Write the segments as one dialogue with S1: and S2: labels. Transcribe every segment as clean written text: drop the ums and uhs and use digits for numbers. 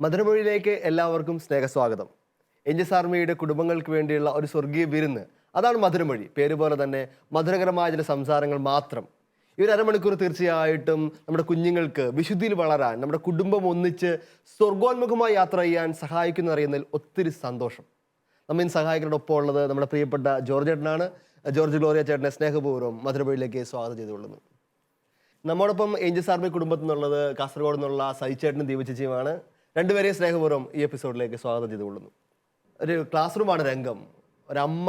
S1: മധുരമൊഴിയിലേക്ക് എല്ലാവർക്കും സ്നേഹസ്വാഗതം. എൻജസ് ആർമിയുടെ കുടുംബങ്ങൾക്ക് വേണ്ടിയുള്ള ഒരു സ്വർഗീയ വിരുന്ന്, അതാണ് മധുരമൊഴി. പേര് പോലെ തന്നെ മധുരകരമായ ചില സംസാരങ്ങൾ മാത്രം. ഈ ഒരു അരമണിക്കൂർ തീർച്ചയായിട്ടും നമ്മുടെ കുഞ്ഞുങ്ങൾക്ക് വിശുദ്ധിയിൽ വളരാൻ, നമ്മുടെ കുടുംബം ഒന്നിച്ച് സ്വർഗോന്മുഖമായി യാത്ര ചെയ്യാൻ സഹായിക്കുന്ന അറിയുന്നതിൽ ഒത്തിരി സന്തോഷം. നമ്മെ സഹായിക്കുന്നതോടൊപ്പം ഉള്ളത് നമ്മുടെ പ്രിയപ്പെട്ട ജോർജ് ചേട്ടനാണ്. ജോർജ് ഗ്ലോറിയ ചേട്ടനെ സ്നേഹപൂർവ്വം മധുരമൊഴിയിലേക്ക് സ്വാഗതം ചെയ്തുകൊള്ളുന്നു. നമ്മോടൊപ്പം എൻജസ് ആർമി കുടുംബത്തിൽ നിന്നുള്ളത് കാസർഗോഡ് നിന്നുള്ള സൈച്ചേട്ടനും ദീപചേച്ചിയുമാണ്. രണ്ടുപേരെയും സ്നേഹപൂർവ്വം ഈ എപ്പിസോഡിലേക്ക് സ്വാഗതം ചെയ്തുകൊള്ളുന്നു. ഒരു ക്ലാസ് റൂമാണ് രംഗം. ഒരമ്മ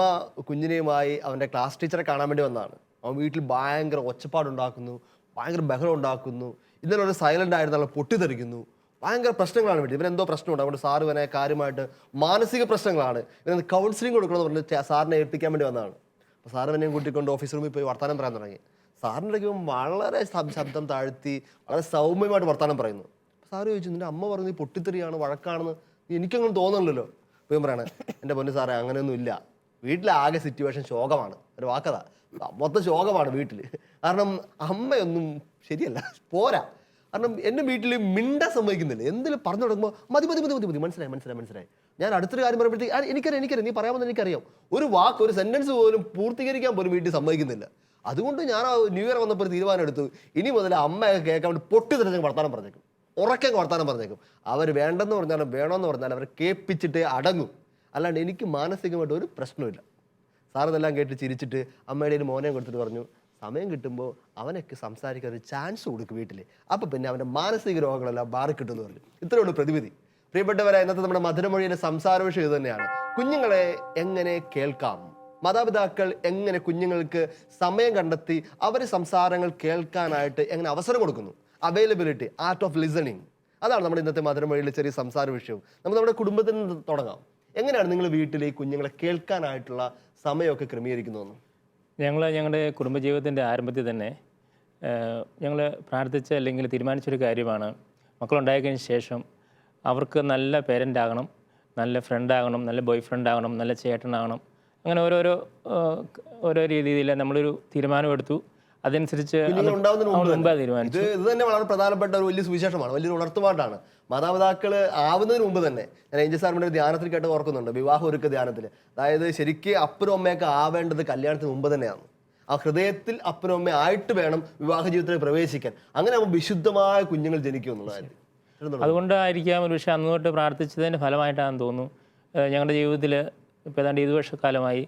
S1: കുഞ്ഞിനെയുമായി അവൻ്റെ ക്ലാസ് ടീച്ചറെ കാണാൻ വേണ്ടി വന്നതാണ്. അവൻ വീട്ടിൽ ഭയങ്കര ഒച്ചപ്പാടുണ്ടാക്കുന്നു, ഭയങ്കര ബഹളം ഉണ്ടാക്കുന്നു. ഇന്നലെ ഒരു സൈലൻ്റ് ആയിരുന്നാൽ പൊട്ടിത്തെറിക്കുന്നു. ഭയങ്കര പ്രശ്നങ്ങളാണ് വീട്ടിൽ. ഇവനെന്തോ പ്രശ്നമുണ്ട്. അതുകൊണ്ട് സാർ ഇവനെ കാര്യമായിട്ട് മാനസിക പ്രശ്നങ്ങളാണ്, ഇവന് കൗൺസിലിംഗ് കൊടുക്കണമെന്ന് പറഞ്ഞിട്ട് സാറിനെ ഏൽപ്പിക്കാൻ വേണ്ടി വന്നതാണ്. അപ്പോൾ സാർ ഇവനെയും കൂട്ടിക്കൊണ്ട് ഓഫീസ് റൂമിൽ പോയി വർത്തമാനം പറയാൻ തുടങ്ങി. സാറിൻ്റെ ഇടയ്ക്ക് വളരെ ശബ്ദം താഴ്ത്തി വളരെ സൗമ്യമായിട്ട് വർത്തമാനം പറയുന്നു. സാറ് ചോദിച്ചു, നിൻ്റെ അമ്മ പറഞ്ഞു പൊട്ടിത്തെറിയാണ്, വഴക്കാണെന്ന് എനിക്കങ്ങനെ തോന്നുന്നില്ലല്ലോ. അപ്പോൾ ഞാൻ പറയണേ, എൻ്റെ പൊന്നു സാറേ അങ്ങനെയൊന്നും ഇല്ല. വീട്ടിലാകെ സിറ്റുവേഷൻ ശോകമാണ്. ഒരു വാക്കതാ, മൊത്തം ശോകമാണ് വീട്ടിൽ. കാരണം അമ്മയൊന്നും ശരിയല്ല, പോരാ. കാരണം എൻ്റെ വീട്ടിൽ മിണ്ട സമ്മതിക്കുന്നില്ല. എന്തെങ്കിലും പറഞ്ഞു തുടങ്ങുമ്പോൾ മതി മതി മതി മതി മതി മനസ്സിലായി. ഞാൻ അടുത്തൊരു കാര്യം പറയുമ്പോഴത്തേക്ക് എനിക്കറിയാം നീ പറയാമെന്ന് എനിക്കറിയാം. ഒരു വാക്ക്, ഒരു സെൻറ്റൻസ് പോലും പൂർത്തീകരിക്കാൻ പോലും വീട്ടിൽ സമ്മതിക്കുന്നില്ല. അതുകൊണ്ട് ഞാൻ ആ ന്യൂ ഇയർ വന്നപ്പോൾ ഒരു തീരുമാനം എടുത്തു, ഇനി മുതൽ അമ്മയൊക്കെ കേൾക്കാൻ വേണ്ടി പൊട്ടിത്തെറിച്ച് വർത്താനം പറഞ്ഞേക്കും, ഉറക്കെ വർത്താനം പറഞ്ഞേക്കും. അവർ വേണ്ടെന്ന് പറഞ്ഞാലും വേണമെന്ന് പറഞ്ഞാലും അവർ കേൾപ്പിച്ചിട്ടേ അടങ്ങും. അല്ലാണ്ട് എനിക്ക് മാനസികമായിട്ട് ഒരു പ്രശ്നമില്ല. സാറിതെല്ലാം കേട്ട് ചിരിച്ചിട്ട് അമ്മയുടെ ഒരു മോനെ കൊടുത്തിട്ട് പറഞ്ഞു, സമയം കിട്ടുമ്പോൾ അവനൊക്കെ സംസാരിക്കാൻ ഒരു ചാൻസ് കൊടുക്കും വീട്ടിൽ, അപ്പം പിന്നെ അവൻ്റെ മാനസിക രോഗങ്ങളെല്ലാം മാറി കിട്ടുമെന്ന് പറഞ്ഞു. ഇത്രയേ ഉള്ളൂ പ്രതിവിധി. പ്രിയപ്പെട്ടവരെ, ഇന്നത്തെ നമ്മുടെ മധുരമൊഴിയിലെ സംസാര വിഷയം ഇത് തന്നെയാണ്. കുഞ്ഞുങ്ങളെ എങ്ങനെ കേൾക്കാം, മാതാപിതാക്കൾ എങ്ങനെ കുഞ്ഞുങ്ങൾക്ക് സമയം കണ്ടെത്തി അവർ സംസാരങ്ങൾ കേൾക്കാനായിട്ട് എങ്ങനെ അവസരം കൊടുക്കുന്നു. അവൈലബിലിറ്റി, ആർട്ട് ഓഫ് ലിസണിങ്, അതാണ് നമ്മുടെ ഇന്നത്തെ മധുരമൊഴിയിലെ ചെറിയ സംസാര വിഷയവും. നമ്മുടെ കുടുംബത്തിൽ നിന്ന് തുടങ്ങാം. എങ്ങനെയാണ് നിങ്ങൾ വീട്ടിൽ ഈ കുഞ്ഞുങ്ങളെ കേൾക്കാനായിട്ടുള്ള സമയമൊക്കെ ക്രമീകരിക്കുന്നതെന്ന്?
S2: ഞങ്ങളുടെ കുടുംബജീവിതത്തിൻ്റെ ആരംഭത്തിൽ തന്നെ ഞങ്ങൾ പ്രാർത്ഥിച്ച അല്ലെങ്കിൽ തീരുമാനിച്ചൊരു കാര്യമാണ്, മക്കളുണ്ടായതിനു ശേഷം അവർക്ക് നല്ല പേരൻ്റ് ആകണം, നല്ല ഫ്രണ്ടാകണം, നല്ല ബോയ് ഫ്രണ്ട് ആകണം, നല്ല ചേട്ടനാകണം. അങ്ങനെ ഓരോ രീതിയിൽ നമ്മളൊരു തീരുമാനമെടുത്തു. അതനുസരിച്ച് തീരുമാനിച്ചു.
S1: ഇത് തന്നെ വളരെ പ്രധാനപ്പെട്ട ഒരു വലിയ സുവിശേഷമാണ്, വലിയൊരു ഉണർത്തുപാട്ടാണ്. മാതാപിതാക്കൾ ആവുന്നതിന് മുമ്പ് തന്നെ, ഞാൻ എൻജസ് ആർമിയുടെ ഒരു ധ്യാനത്തിൽ കേട്ട് ഓർക്കുന്നുണ്ട്, വിവാഹ ഒരുക്ക ധ്യാനത്തിൽ. അതായത് ശരിക്കും അപ്പനും അമ്മയൊക്കെ ആവേണ്ടത് കല്യാണത്തിന് മുമ്പ് തന്നെയാണ്. ആ ഹൃദയത്തിൽ അപ്പനും അമ്മ ആയിട്ട് വേണം വിവാഹ ജീവിതത്തിൽ പ്രവേശിക്കാൻ. അങ്ങനെ ആകുമ്പോൾ വിശുദ്ധമായ കുഞ്ഞുങ്ങൾ ജനിക്കും എന്നുള്ളതായിരുന്നു.
S2: അതുകൊണ്ടായിരിക്കാം ഒരു പക്ഷേ അന്ന് തൊട്ട് പ്രാർത്ഥിച്ചതിൻ്റെ ഫലമായിട്ടാണെന്ന് തോന്നുന്നു. ഞങ്ങളുടെ ജീവിതത്തിൽ ഇപ്പോൾ ഏതാണ്ട് 20 വർഷക്കാലമായി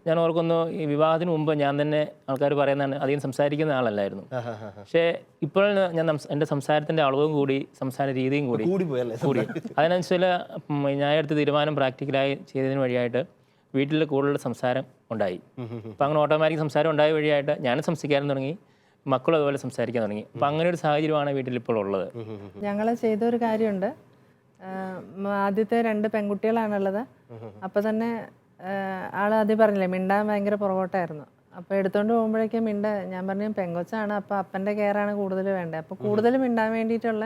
S2: ഞാൻ ഓർക്കുന്നു, ഈ വിവാഹത്തിന് മുമ്പ് ഞാൻ തന്നെ ആൾക്കാർ പറയുന്നതാണ്, അധികം സംസാരിക്കുന്ന ആളല്ലായിരുന്നു. പക്ഷേ ഇപ്പോൾ ഞാൻ എൻ്റെ സംസാരത്തിൻ്റെ അളവും കൂടി, സംസാര രീതിയും കൂടി. അതിനനുസരിച്ച് ഞാൻ എടുത്ത തീരുമാനം പ്രാക്ടിക്കലായി ചെയ്തതിന് വഴിയായിട്ട് വീട്ടിൽ കൂടുതൽ സംസാരം ഉണ്ടായി. അപ്പം അങ്ങനെ ഓട്ടോമാറ്റിക് സംസാരം ഉണ്ടായ വഴിയായിട്ട് ഞാനും സംസാരിക്കാൻ തുടങ്ങി, മക്കളും അതുപോലെ സംസാരിക്കാൻ തുടങ്ങി. അപ്പം അങ്ങനെ ഒരു സാഹചര്യമാണ് വീട്ടിൽ ഇപ്പോൾ ഉള്ളത്.
S3: ഞങ്ങൾ ചെയ്തൊരു കാര്യമുണ്ട്. ആദ്യത്തെ 2 പെൺകുട്ടികളാണുള്ളത്. അപ്പം തന്നെ ആദ്യം പറഞ്ഞില്ലേ, മിണ്ടാൻ ഭയങ്കര പുറകോട്ടായിരുന്നു. അപ്പോൾ എടുത്തുകൊണ്ട് പോകുമ്പോഴേക്കും ഞാൻ പറഞ്ഞു പെങ്കൊച്ചാണ്, അപ്പോൾ അപ്പൻ്റെ കെയറാണ് കൂടുതൽ വേണ്ടത്. അപ്പോൾ കൂടുതൽ മിണ്ടാൻ വേണ്ടിയിട്ടുള്ള,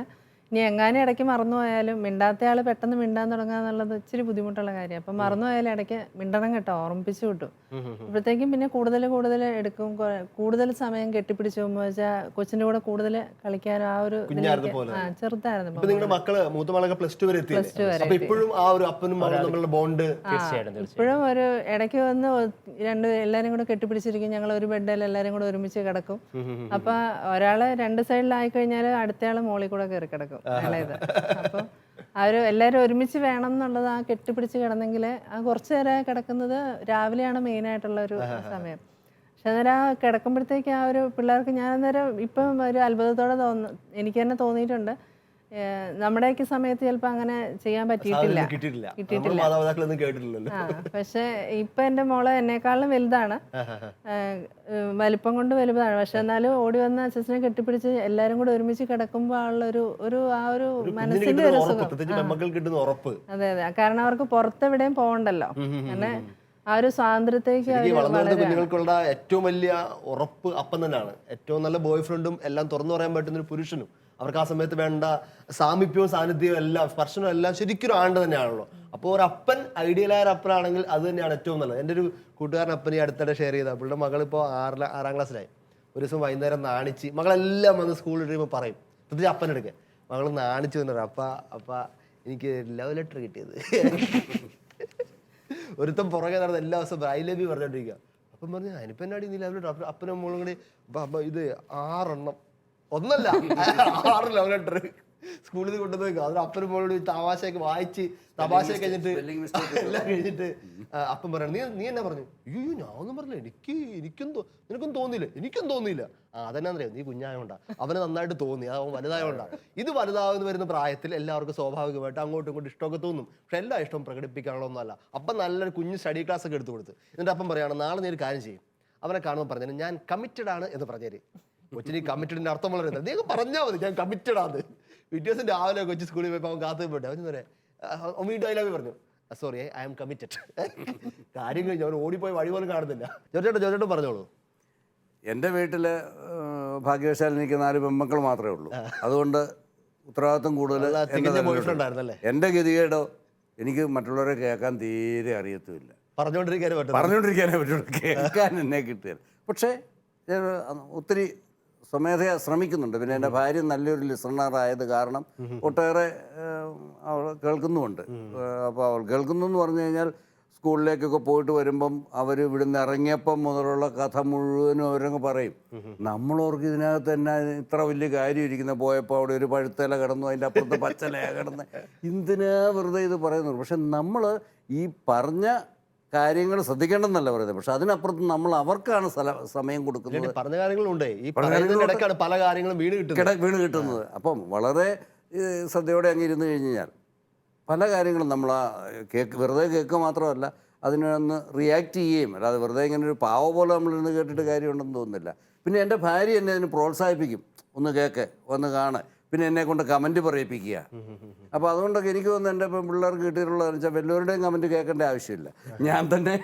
S3: ഇനി എങ്ങാനും ഇടയ്ക്ക് മറന്നു പോയാലും മിണ്ടാത്ത ആൾ പെട്ടെന്ന് മിണ്ടാൻ തുടങ്ങുക എന്നുള്ളത് ഇച്ചിരി ബുദ്ധിമുട്ടുള്ള കാര്യം. അപ്പം മറന്നു പോയാലും ഇടയ്ക്ക് മിണ്ടണം കേട്ടോ, ഓർമ്മിപ്പിച്ചു കിട്ടും. അപ്പോഴത്തേക്കും പിന്നെ കൂടുതൽ എടുക്കും. കൂടുതൽ സമയം കെട്ടിപ്പിടിച്ചു പോകുമ്പോൾ വെച്ചാൽ കൊച്ചിൻ്റെ കൂടെ കൂടുതൽ കളിക്കാനും ആ ഒരു ചെറുതായിരുന്നു. ഇപ്പോഴും ഒരു ഇടയ്ക്ക് വന്ന് എല്ലാവരും കൂടെ കെട്ടിപ്പിടിച്ചിരിക്കും. ഞങ്ങൾ ഒരു ബെഡിൽ എല്ലാവരും കൂടെ ഒരുമിച്ച് കിടക്കും. അപ്പം ഒരാൾ 2 സൈഡിലായി കഴിഞ്ഞാൽ അടുത്തയാൾ മോളിൽ കൂടെ കയറി കിടക്കും. അപ്പം എല്ലാവരും ഒരുമിച്ച് വേണം എന്നുള്ളത്, ആ കെട്ടിപ്പിടിച്ച് കിടന്നെങ്കിൽ ആ കുറച്ചു നേരം കിടക്കുന്നത് രാവിലെയാണ് മെയിനായിട്ടുള്ള ഒരു സമയം. പക്ഷെ അന്നേരം ആ കിടക്കുമ്പോഴത്തേക്ക് ആ ഒരു പിള്ളേർക്ക്, ഞാൻ അന്നേരം ഇപ്പം ഒരു അത്ഭുതത്തോടെ എനിക്ക് തന്നെ തോന്നിയിട്ടുണ്ട്, നമ്മുടെയൊക്കെ സമയത്ത് ചിലപ്പോൾ അങ്ങനെ ചെയ്യാൻ പറ്റിയിട്ടില്ല. പക്ഷെ ഇപ്പൊ എന്റെ മോള് എന്നെക്കാളും വലുതാണ്, വലിപ്പം കൊണ്ട് വലുതാണ്. പക്ഷെ എന്നാലും ഓടി വന്ന അച്ഛനെ കെട്ടിപ്പിടിച്ച് എല്ലാരും കൂടെ ഒരുമിച്ച് കിടക്കുമ്പോൾ ആ ഒരു മനസ്സിന്റെ ഒരു സുഖം. അതെ. കാരണം അവർക്ക് പുറത്തെവിടെയും പോകണ്ടല്ലോ. അങ്ങനെ ആ ഒരു സ്വാതന്ത്ര്യത്തേക്ക്
S1: കുഞ്ഞുങ്ങൾക്കുള്ള ഏറ്റവും വലിയ ഉറപ്പ് അപ്പം തന്നെയാണ്. ഏറ്റവും നല്ല ബോയ് ഫ്രണ്ടും എല്ലാം തുറന്നു പറയാൻ പറ്റുന്ന ഒരു പുരുഷനും അവർക്ക് ആ സമയത്ത് വേണ്ട സാമീപ്യവും സാന്നിധ്യവും എല്ലാം സ്പർശനവും എല്ലാം ശരിക്കും ആണ്ട് തന്നെയാണല്ലോ. അപ്പോൾ ഒരു അപ്പൻ, ഐഡിയലായ ഒരു അപ്പനാണെങ്കിൽ അത് തന്നെയാണ് ഏറ്റവും നല്ലത്. എൻ്റെ ഒരു കൂട്ടുകാരൻ അപ്പൻ ഈ അടുത്തിടെ ഷെയർ ചെയ്ത, പുള്ളിയുടെ മകളിപ്പോൾ 6ാം ക്ലാസ്സിലായി. ഒരു ദിവസം വൈകുന്നേരം നാണിച്ച് മകളെല്ലാം വന്ന് സ്കൂളിൽ കഴിയുമ്പോൾ പറയും, പ്രത്യേകിച്ച് അപ്പനെടുക്കുക, മകൾ നാണിച്ചു തന്നെ അപ്പ എനിക്ക് ലവ് ലെറ്റർ കിട്ടിയത്. ഒരുത്തം പുറകെ നടന്ന് എല്ലാ ദിവസവും ഐ ലവ് യു പറഞ്ഞോണ്ടിരിക്കുക. അപ്പം പറഞ്ഞു അതിനിപ്പോ എന്നാടി നീ ലവ് ലെറ്റർ? അപ്പനും മോളും കൂടി ഇത് 6 എണ്ണം, ഒന്നല്ല 6 ലവ് ലെറ്റർ സ്കൂളിൽ കൊണ്ടുപോയി. അതിന് അപ്പനും മോളോട് തമാശയൊക്കെ വായിച്ച് തമാശ കഴിഞ്ഞിട്ട് എല്ലാം കഴിഞ്ഞിട്ട് അപ്പം പറയണം നീ എന്നാ പറഞ്ഞു? അയ്യോ ഞാനൊന്നും പറഞ്ഞില്ല, നിനക്കും തോന്നിയില്ല, എനിക്കും തോന്നിയില്ല. അതെന്നാന്നറിയാം, നീ കുഞ്ഞായോണ്ടാ, അവന് നന്നായിട്ട് തോന്നി, അവൻ വലുതായോണ്ടാ. ഇത് വലുതാവുന്ന വരുന്ന പ്രായത്തിൽ എല്ലാവർക്കും സ്വാഭാവികമായിട്ട് അങ്ങോട്ടും ഇങ്ങോട്ടും ഇഷ്ടമൊക്കെ തോന്നും. പക്ഷെ എല്ലാ ഇഷ്ടവും പ്രകടിപ്പിക്കാനുള്ളതൊന്നുമല്ല. അപ്പം നല്ലൊരു കുഞ്ഞ് സ്റ്റഡി ക്ലാസ് ഒക്കെ എടുത്തു കൊടുത്ത് എന്നിട്ട് അപ്പം പറയാണ് നാളെ നീ ഒരു കാര്യം ചെയ്യും. അവനെ കാണുമ്പോൾ പറഞ്ഞു ഞാൻ കമ്മിറ്റഡ് ആണ് എന്ന് പറഞ്ഞേര്. കൊച്ചിന് കമ്മിറ്റഡിന്റെ അർത്ഥം വളരെ നീ പറഞ്ഞാൽ മതി ഞാൻ കമ്മിറ്റഡ് ആണ്. പിറ്റേഴ്സിന് രാവിലെ കൊച്ചു സ്കൂളിൽ പോയപ്പോൾ അവൻ കാത്തു പോട്ടെ അവൻ പറയാം വീണ്ടും ഐ ലവ് യു പറഞ്ഞു. Sorry I am committed. കാര്യം കഴിഞ്ഞു, അവൻ ഓടിപ്പോയി വഴി പോലും കാണുന്നില്ല. ജോർജേട്ടൻ പറഞ്ഞോളൂ.
S4: എൻ്റെ വീട്ടിൽ ഭാഗ്യവശാൽ എനിക്ക് 4 പെൺമക്കൾ മാത്രമേ ഉള്ളൂ. അതുകൊണ്ട് ഉത്തരവാദിത്വം കൂടുതൽ എൻ്റെ ഗതികേടോ എനിക്ക് മറ്റുള്ളവരെ കേൾക്കാൻ തീരെ അറിയത്തുമില്ല. പറഞ്ഞുകൊണ്ടിരിക്കാനേ പറ്റുള്ളൂ, കേൾക്കാൻ എന്നെ കിട്ടുകയില്ല. പക്ഷേ ഞാൻ ഒത്തിരി സ്വമേധയാ ശ്രമിക്കുന്നുണ്ട്. പിന്നെ എൻ്റെ ഭാര്യ നല്ലൊരു ലിസണറായത് കാരണം ഒട്ടേറെ അവൾ കേൾക്കുന്നുമുണ്ട്. അപ്പോൾ അവൾ കേൾക്കുന്നു എന്ന് പറഞ്ഞു കഴിഞ്ഞാൽ സ്കൂളിലേക്കൊക്കെ പോയിട്ട് വരുമ്പം അവർ ഇവിടുന്ന് ഇറങ്ങിയപ്പം മുതലുള്ള കഥ മുഴുവനും അവരങ്ങ് പറയും. നമ്മളോർക്ക് ഇതിനകത്ത് തന്നെ ഇത്ര വലിയ കാര്യം ഇരിക്കുന്ന, പോയപ്പോൾ അവിടെ ഒരു പഴുത്തല കിടന്നു, അതിൻ്റെ അപ്പുറത്ത് പച്ചലയ കിടന്ന്, എന്തിനാ വെറുതെ ഇത് പറയുന്നത്. പക്ഷെ നമ്മൾ ഈ പറഞ്ഞ കാര്യങ്ങൾ ശ്രദ്ധിക്കേണ്ടെന്നല്ല പറയുന്നത്, പക്ഷെ അതിനപ്പുറത്ത് നമ്മൾ അവർക്കാണ് സമയം കൊടുക്കുന്നത്.
S1: പറഞ്ഞ കാര്യങ്ങളുണ്ട്, പല കാര്യങ്ങളും
S4: വീണ് കിട്ടുന്നത്. അപ്പം വളരെ ശ്രദ്ധയോടെ അങ്ങ് ഇരുന്ന് കഴിഞ്ഞാൽ പല കാര്യങ്ങളും നമ്മൾ വെറുതെ കേൾക്കുക മാത്രമല്ല അതിനൊന്ന് റിയാക്ട് ചെയ്യുകയും, അല്ലാതെ വെറുതെ ഇങ്ങനെ ഒരു പാവ പോലെ നമ്മളിരുന്ന് കേട്ടിട്ട് കാര്യമുണ്ടെന്ന് തോന്നുന്നില്ല. പിന്നെ എൻ്റെ ഭാര്യ എന്നെ അതിന് പ്രോത്സാഹിപ്പിക്കും, ഒന്ന് കേൾക്ക്, ഒന്ന് കാണ്, പിന്നെ എന്നെ കൊണ്ട് കമൻറ്റ് പറയിപ്പിക്കുക. അപ്പോൾ അതുകൊണ്ടൊക്കെ എനിക്ക് തോന്നുന്നു എൻ്റെ ഇപ്പം പിള്ളേർക്ക് കിട്ടിയിട്ടുള്ളതെന്ന് വെച്ചാൽ വല്ലവരുടെയും കമൻറ്റ് കേൾക്കേണ്ട ആവശ്യമില്ല, ഞാൻ തന്നെ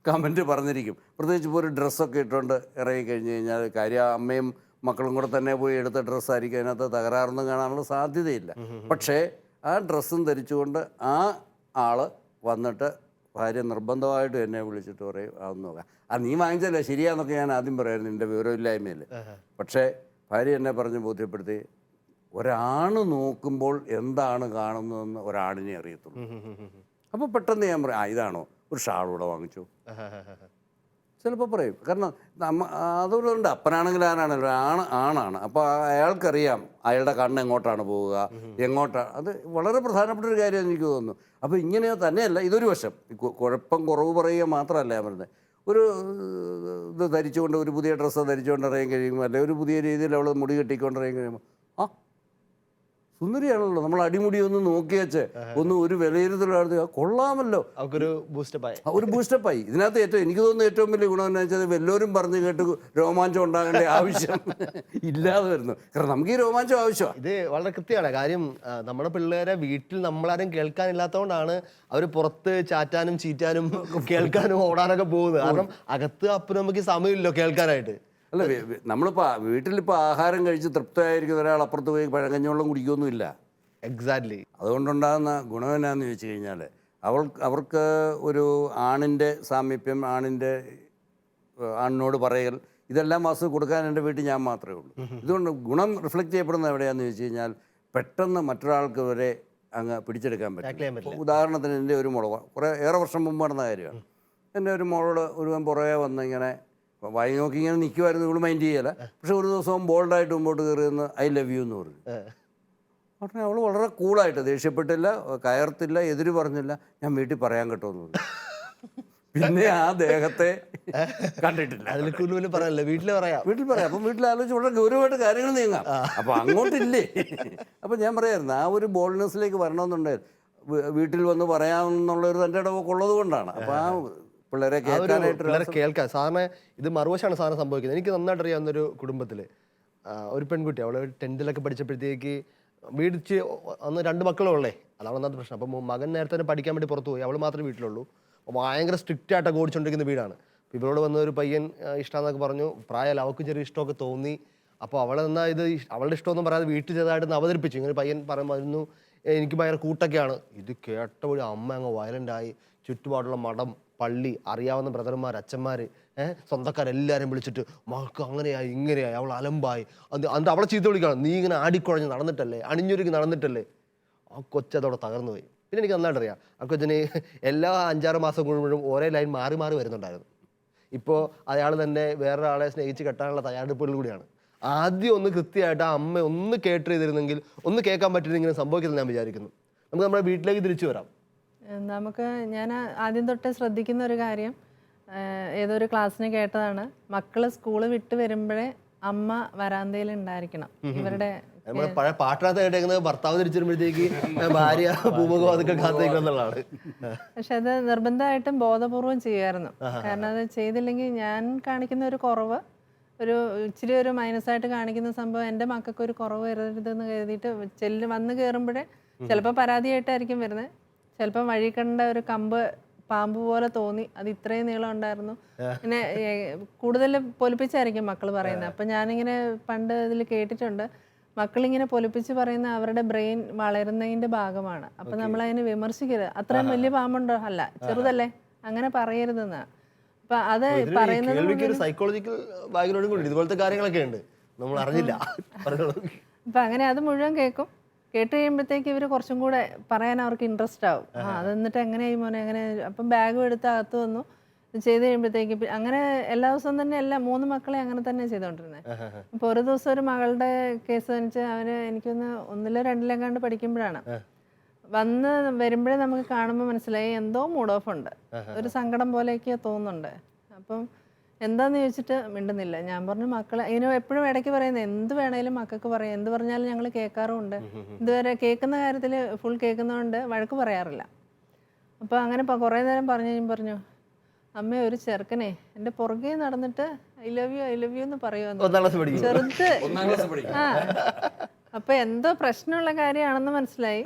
S4: കമൻറ്റ് പറഞ്ഞിരിക്കും. പ്രത്യേകിച്ച് ഇപ്പോൾ ഒരു ഡ്രസ്സൊക്കെ ഇട്ടുകൊണ്ട് ഇറങ്ങി കഴിഞ്ഞ് കഴിഞ്ഞാൽ കാര്യം അമ്മയും മക്കളും കൂടെ തന്നെ പോയി എടുത്ത ഡ്രസ്സായിരിക്കും, അതിനകത്ത് തകരാറൊന്നും കാണാനുള്ള സാധ്യതയില്ല. പക്ഷേ ആ ഡ്രസ്സും ധരിച്ചുകൊണ്ട് ആ ആൾ വന്നിട്ട് ഭാര്യ നിർബന്ധമായിട്ടും എന്നെ വിളിച്ചിട്ട് പറയും അതൊന്ന് നോക്കാം, നീ വാങ്ങിച്ചല്ലേ ശരിയാന്നൊക്കെ ഞാൻ ആദ്യം പറയായിരുന്നു എൻ്റെ വിവരമില്ലായ്മയിൽ. പക്ഷേ ഭാര്യ എന്നെ പറഞ്ഞ് ബോധ്യപ്പെടുത്തി ഒരാണ് നോക്കുമ്പോൾ എന്താണ് കാണുന്നതെന്ന് ഒരാണിനെ അറിയത്തുള്ളൂ. അപ്പോൾ പെട്ടെന്ന് ഞാൻ പറയും ഇതാണോ, ഒരു ഷാളൂടെ വാങ്ങിച്ചു ചിലപ്പോൾ പറയും. കാരണം അതുകൊണ്ട് അപ്പനാണെങ്കിൽ ആരാണല്ലോ, ആണാണ്. അപ്പോൾ അയാൾക്കറിയാം അയാളുടെ കണ്ണ് എങ്ങോട്ടാണ് പോവുക, എങ്ങോട്ടാണ്. അത് വളരെ പ്രധാനപ്പെട്ട ഒരു കാര്യമെന്ന് എനിക്ക് തോന്നുന്നു. അപ്പോൾ ഇങ്ങനെ തന്നെയല്ല, ഇതൊരു വശം. കുറവ് പറയുക മാത്രമല്ല ഞാൻ പറയുന്നത്. ഒരു ഇത് ധരിച്ചുകൊണ്ട്, ഒരു പുതിയ ഡ്രസ്സ് ധരിച്ചുകൊണ്ട് ഇറങ്ങി കഴിയുമ്പോൾ, അല്ലെങ്കിൽ ഒരു പുതിയ രീതിയിൽ അവൾ മുടി കെട്ടിക്കൊണ്ട് ഇറങ്ങി കഴിയുമ്പോൾ സുന്ദരിയാണല്ലോ, നമ്മൾ അടിമുടി ഒന്ന് നോക്കി വെച്ച് ഒന്ന് ഒരു വിലയിരുത്തൽ കൊള്ളാമല്ലോ,
S1: ഒരു
S4: ബൂസ്റ്റപ്പായി. ഇതിനകത്ത് എനിക്ക് തോന്നുന്നു ഏറ്റവും വലിയ ഗുണം എന്താ വെച്ചാൽ എല്ലാവരും പറഞ്ഞു കേട്ട് രോമാഞ്ചം ഉണ്ടാകേണ്ട ആവശ്യം ഇല്ലാതെ വരുന്നു. കാരണം നമുക്ക് ഈ രോമാഞ്ചം ആവശ്യമാണ്.
S1: ഇത് വളരെ കൃത്യമാണ് കാര്യം. നമ്മുടെ പിള്ളേരെ വീട്ടിൽ നമ്മളാരും കേൾക്കാനില്ലാത്തതുകൊണ്ടാണ് അവർ പുറത്ത് ചാറ്റാനും ചീറ്റാനും കേൾക്കാനും ഓടാനൊക്കെ പോകുന്നത്. കാരണം അകത്ത് അപ്പനും നമുക്ക് സമയമില്ലല്ലോ കേൾക്കാനായിട്ട്.
S4: അല്ല, നമ്മളിപ്പോൾ വീട്ടിലിപ്പോൾ ആഹാരം കഴിച്ച് തൃപ്തമായിരിക്കുന്ന ഒരാൾ അപ്പുറത്ത് പോയി പഴങ്കഞ്ഞവെള്ളം കുടിക്കുകയൊന്നുമില്ല.
S1: എക്സാക്ട്ലി.
S4: അതുകൊണ്ടുണ്ടാകുന്ന ഗുണം എന്നാന്ന് ചോദിച്ചു കഴിഞ്ഞാൽ അവർക്ക് ഒരു ആണിൻ്റെ സാമീപ്യം, ആണിനോട് പറയൽ, ഇതെല്ലാം വാസ്തു കൊടുക്കാൻ എൻ്റെ വീട്ടിൽ ഞാൻ മാത്രമേ ഉള്ളൂ. ഇതുകൊണ്ട് ഗുണം റിഫ്ലക്റ്റ് ചെയ്യപ്പെടുന്നത് എവിടെയാണെന്ന് ചോദിച്ചു കഴിഞ്ഞാൽ പെട്ടെന്ന് മറ്റൊരാൾക്ക് വരെ അങ്ങ് പിടിച്ചെടുക്കാൻ പറ്റും. ഉദാഹരണത്തിന് എൻ്റെ ഒരു മോള് ഏറെ വർഷം മുമ്പ് നടന്ന കാര്യമാണ്. എൻ്റെ ഒരു മോളോട് ഒരുവൻ പുറകെ വന്ന് ഇങ്ങനെ വായി നോക്കി ഇങ്ങനെ നിൽക്കുമായിരുന്നു, ഇവിടെ മൈൻഡ് ചെയ്യല. പക്ഷെ ഒരു ദിവസം ബോൾഡായിട്ട് മുമ്പോട്ട് കയറിയെന്ന് ഐ ലവ് യു എന്ന് പറഞ്ഞു. പറഞ്ഞാൽ അവൾ വളരെ കൂളായിട്ട് ദേഷ്യപ്പെട്ടില്ല, കയർത്തില്ല, എതിര് പറഞ്ഞില്ല, ഞാൻ വീട്ടിൽ പറയാൻ കേട്ടോന്ന് പറഞ്ഞു. പിന്നെ ആ ദേഹത്തെ കണ്ടിട്ടില്ല.
S1: വീട്ടിൽ പറയാം.
S4: അപ്പം വീട്ടിൽ ആലോചിച്ച് വളരെ ഗൗരവമായിട്ട് കാര്യങ്ങൾ നീങ്ങാം. അപ്പം അങ്ങോട്ടില്ലേ. അപ്പം ഞാൻ പറയായിരുന്നു ആ ഒരു ബോൾഡ്നെസ്സിലേക്ക് വരണമെന്നുണ്ടായിരുന്നു. വീട്ടിൽ വന്ന് പറയാമെന്നുള്ളൊരു തൻ്റെ ഇടവൊക്കെ ഉള്ളത് കൊണ്ടാണ്. അപ്പം ആ പിള്ളേരെ
S1: കേൾക്കാൻ. സാധാരണ ഇത് മറുവശമാണ് സാധനം സംഭവിക്കുന്നത്. എനിക്ക് നന്നായിട്ട് അറിയാവുന്നൊരു കുടുംബത്തിൽ ഒരു പെൺകുട്ടി, അവൾ 10th പഠിച്ചപ്പോഴത്തേക്ക് വീടിച്ച് അന്ന് 2 മക്കളും ഉള്ളേ. അതാണ് ഒന്നാമത്തെ പ്രശ്നം. അപ്പം മകൻ നേരത്തെ തന്നെ പഠിക്കാൻ വേണ്ടി പുറത്തു പോയി, അവൾ മാത്രമേ വീട്ടിലുള്ളൂ. അപ്പോൾ ഭയങ്കര സ്ട്രിക്റ്റ് ആയിട്ടൊക്കെ ഓടിച്ചുകൊണ്ടിരിക്കുന്ന വീടാണ്. അപ്പോൾ ഇവരോട് വന്ന ഒരു പയ്യൻ ഇഷ്ടമെന്നൊക്കെ പറഞ്ഞു. പ്രായമല്ല, അവൾക്ക് ചെറിയ ഇഷ്ടമൊക്കെ തോന്നി. അപ്പോൾ അവൾ എന്നാൽ ഇത് അവളുടെ ഇഷ്ടമൊന്നും പറയാതെ വീട്ടിൽ ചെറുതായിട്ട് അവതരിപ്പിച്ചു. ഇങ്ങനെ പയ്യൻ പറയുന്നു എനിക്ക് ഭയങ്കര കൂട്ടൊക്കെയാണ്. ഇത് കേട്ട ഒരു അമ്മ അങ്ങ് വയലൻ്റായി. ചുറ്റുപാടുള്ള മഠം, പള്ളി, അറിയാവുന്ന ബ്രദർമാർ, അച്ഛന്മാർ സ്വന്തക്കാരെല്ലാവരും വിളിച്ചിട്ട് മകൾക്ക് അങ്ങനെയായി ഇങ്ങനെയായി അവൾ അലമ്പായി എന്നിട്ട് അവളെ ചീത്ത വിളിക്കണം, നീ ഇങ്ങനെ ആടിക്കുഴഞ്ഞ് നടന്നിട്ടല്ലേ, അണിഞ്ഞൊരുക്കി നടന്നിട്ടല്ലേ. ആ കൊച്ചതോടെ തകർന്നു പോയി. പിന്നെ എനിക്ക് നന്നായിട്ട് അറിയാം, ആ കൊച്ചിന് എല്ലാ 5-6 മാസം കൂടുമ്പോഴും ഒരേ ലൈൻ മാറി മാറി വരുന്നുണ്ടായിരുന്നു. ഇപ്പോൾ അയാൾ തന്നെ വേറൊരാളെ സ്നേഹിച്ച് കെട്ടാനുള്ള തയ്യാറെടുപ്പുകളിൽ കൂടിയാണ്. ആദ്യം ഒന്ന് കൃത്യമായിട്ട് ആ അമ്മ ഒന്ന് കേട്ട് ചെയ്തിരുന്നെങ്കിൽ, ഒന്ന് കേൾക്കാൻ പറ്റിയിരുന്നെങ്കിലും സംഭവിക്കുന്നത് ഞാൻ വിചാരിക്കുന്നു. നമുക്ക് നമ്മുടെ വീട്ടിലേക്ക് തിരിച്ചു വരാം.
S3: ഞാൻ ആദ്യം തൊട്ട് ശ്രദ്ധിക്കുന്ന ഒരു കാര്യം, ഏതൊരു ക്ലാസ്സിന് കേട്ടതാണ്, മക്കള് സ്കൂള് വിട്ട് വരുമ്പോഴേ അമ്മ വരാന്തയിൽ ഉണ്ടായിരിക്കണം. ഇവരുടെ
S1: നമ്മുടെ പഴയ പാട്ടിനകത്ത് കേട്ടേക്കുന്നത് ഭർത്താവ് തിരിച്ചു വരുമ്പോഴത്തേക്ക് ഭാര്യ ഭൂമുഖം അതൊക്കെ കാത്തേക്കുന്നുള്ളതാണ്.
S3: പക്ഷെ അത് നിർബന്ധമായിട്ടും ബോധപൂർവം ചെയ്യുമായിരുന്നു. കാരണം അത് ചെയ്തില്ലെങ്കിൽ ഞാൻ കാണിക്കുന്ന ഒരു കുറവ്, ഇച്ചിരി ഒരു മൈനസായിട്ട് കാണിക്കുന്ന സംഭവം എൻ്റെ മക്കൾക്ക് ഒരു കുറവ് വരരുതെന്ന് കരുതിയിട്ട് വന്ന് കയറുമ്പോഴേ ചിലപ്പോൾ പരാതിയായിട്ടായിരിക്കും വരുന്നത്, ചിലപ്പോൾ വഴി കണ്ട ഒരു കമ്പ് പാമ്പ് പോലെ തോന്നി, അത് ഇത്രയും നീളം ഉണ്ടായിരുന്നു, പിന്നെ കൂടുതൽ പൊലിപ്പിച്ചായിരിക്കും മക്കൾ പറയുന്നത്. അപ്പം ഞാനിങ്ങനെ പണ്ട് ഇതിൽ കേട്ടിട്ടുണ്ട്, മക്കളിങ്ങനെ പൊലിപ്പിച്ച് പറയുന്ന അവരുടെ ബ്രെയിൻ വളരുന്നതിൻ്റെ ഭാഗമാണ്. അപ്പം നമ്മളതിനെ വിമർശിക്കരുത്, അത്രയും വലിയ പാമ്പുണ്ടോ, അല്ല ചെറുതല്ലേ, അങ്ങനെ പറയരുതെന്നാ. അപ്പം അത് പറയുന്നത്
S1: സൈക്കോളജിക്കൽ ബാക്ക്ഗ്രൗണ്ടും കൂടി ഇതുപോലത്തെ കാര്യങ്ങളൊക്കെ ഉണ്ട്, നമ്മൾ അറിഞ്ഞില്ല.
S3: അപ്പം അങ്ങനെ അത് മുഴുവൻ കേൾക്കും. കേട്ട് കഴിയുമ്പോഴത്തേക്ക് ഇവർ കുറച്ചും കൂടെ പറയാൻ അവർക്ക് ഇൻട്രസ്റ്റ് ആവും. അത് എന്നിട്ട് എങ്ങനെയായി മോനെ എങ്ങനെ, അപ്പം ബാഗും എടുത്ത് അകത്ത് വന്നു ചെയ്ത് കഴിയുമ്പോഴത്തേക്ക് അങ്ങനെ എല്ലാ ദിവസവും തന്നെ 3 മക്കളെ അങ്ങനെ തന്നെ ചെയ്തുകൊണ്ടിരുന്നത്. അപ്പോൾ ഒരു ദിവസം ഒരു മകളുടെ കേസ് വെച്ചാൽ അവര് എനിക്കൊന്ന് 1-ലോ 2-ലോ കണ്ട് പഠിക്കുമ്പോഴാണ് വന്ന് വരുമ്പോഴേ നമുക്ക് കാണുമ്പോൾ മനസ്സിലായി എന്തോ മൂഡ് ഓഫ് ഉണ്ട്, ഒരു സങ്കടം പോലെയൊക്കെ തോന്നുന്നുണ്ട്. അപ്പം എന്താന്ന് ചോദിച്ചിട്ട് മിണ്ടുന്നില്ല. ഞാൻ പറഞ്ഞു മക്കളെ ഇതിന് എപ്പോഴും ഇടയ്ക്ക് പറയുന്നത് എന്ത് വേണേലും മക്കൾക്ക് പറയാം, എന്ത് പറഞ്ഞാലും ഞങ്ങൾ കേൾക്കാറുമുണ്ട്, ഇതുവരെ കേൾക്കുന്ന കാര്യത്തിൽ ഫുൾ കേൾക്കുന്നതുകൊണ്ട് വഴക്ക് പറയാറില്ല. അപ്പോൾ അങ്ങനെ കുറേ നേരം പറഞ്ഞു അമ്മ ഒരു ചെറുക്കനെ എൻ്റെ പുറകെ നടന്നിട്ട് ഐ ലവ് യു എന്ന് പറയുമെന്ന്, ചെറുത്. അപ്പൊ എന്തോ പ്രശ്നമുള്ള കാര്യമാണെന്ന് മനസ്സിലായി.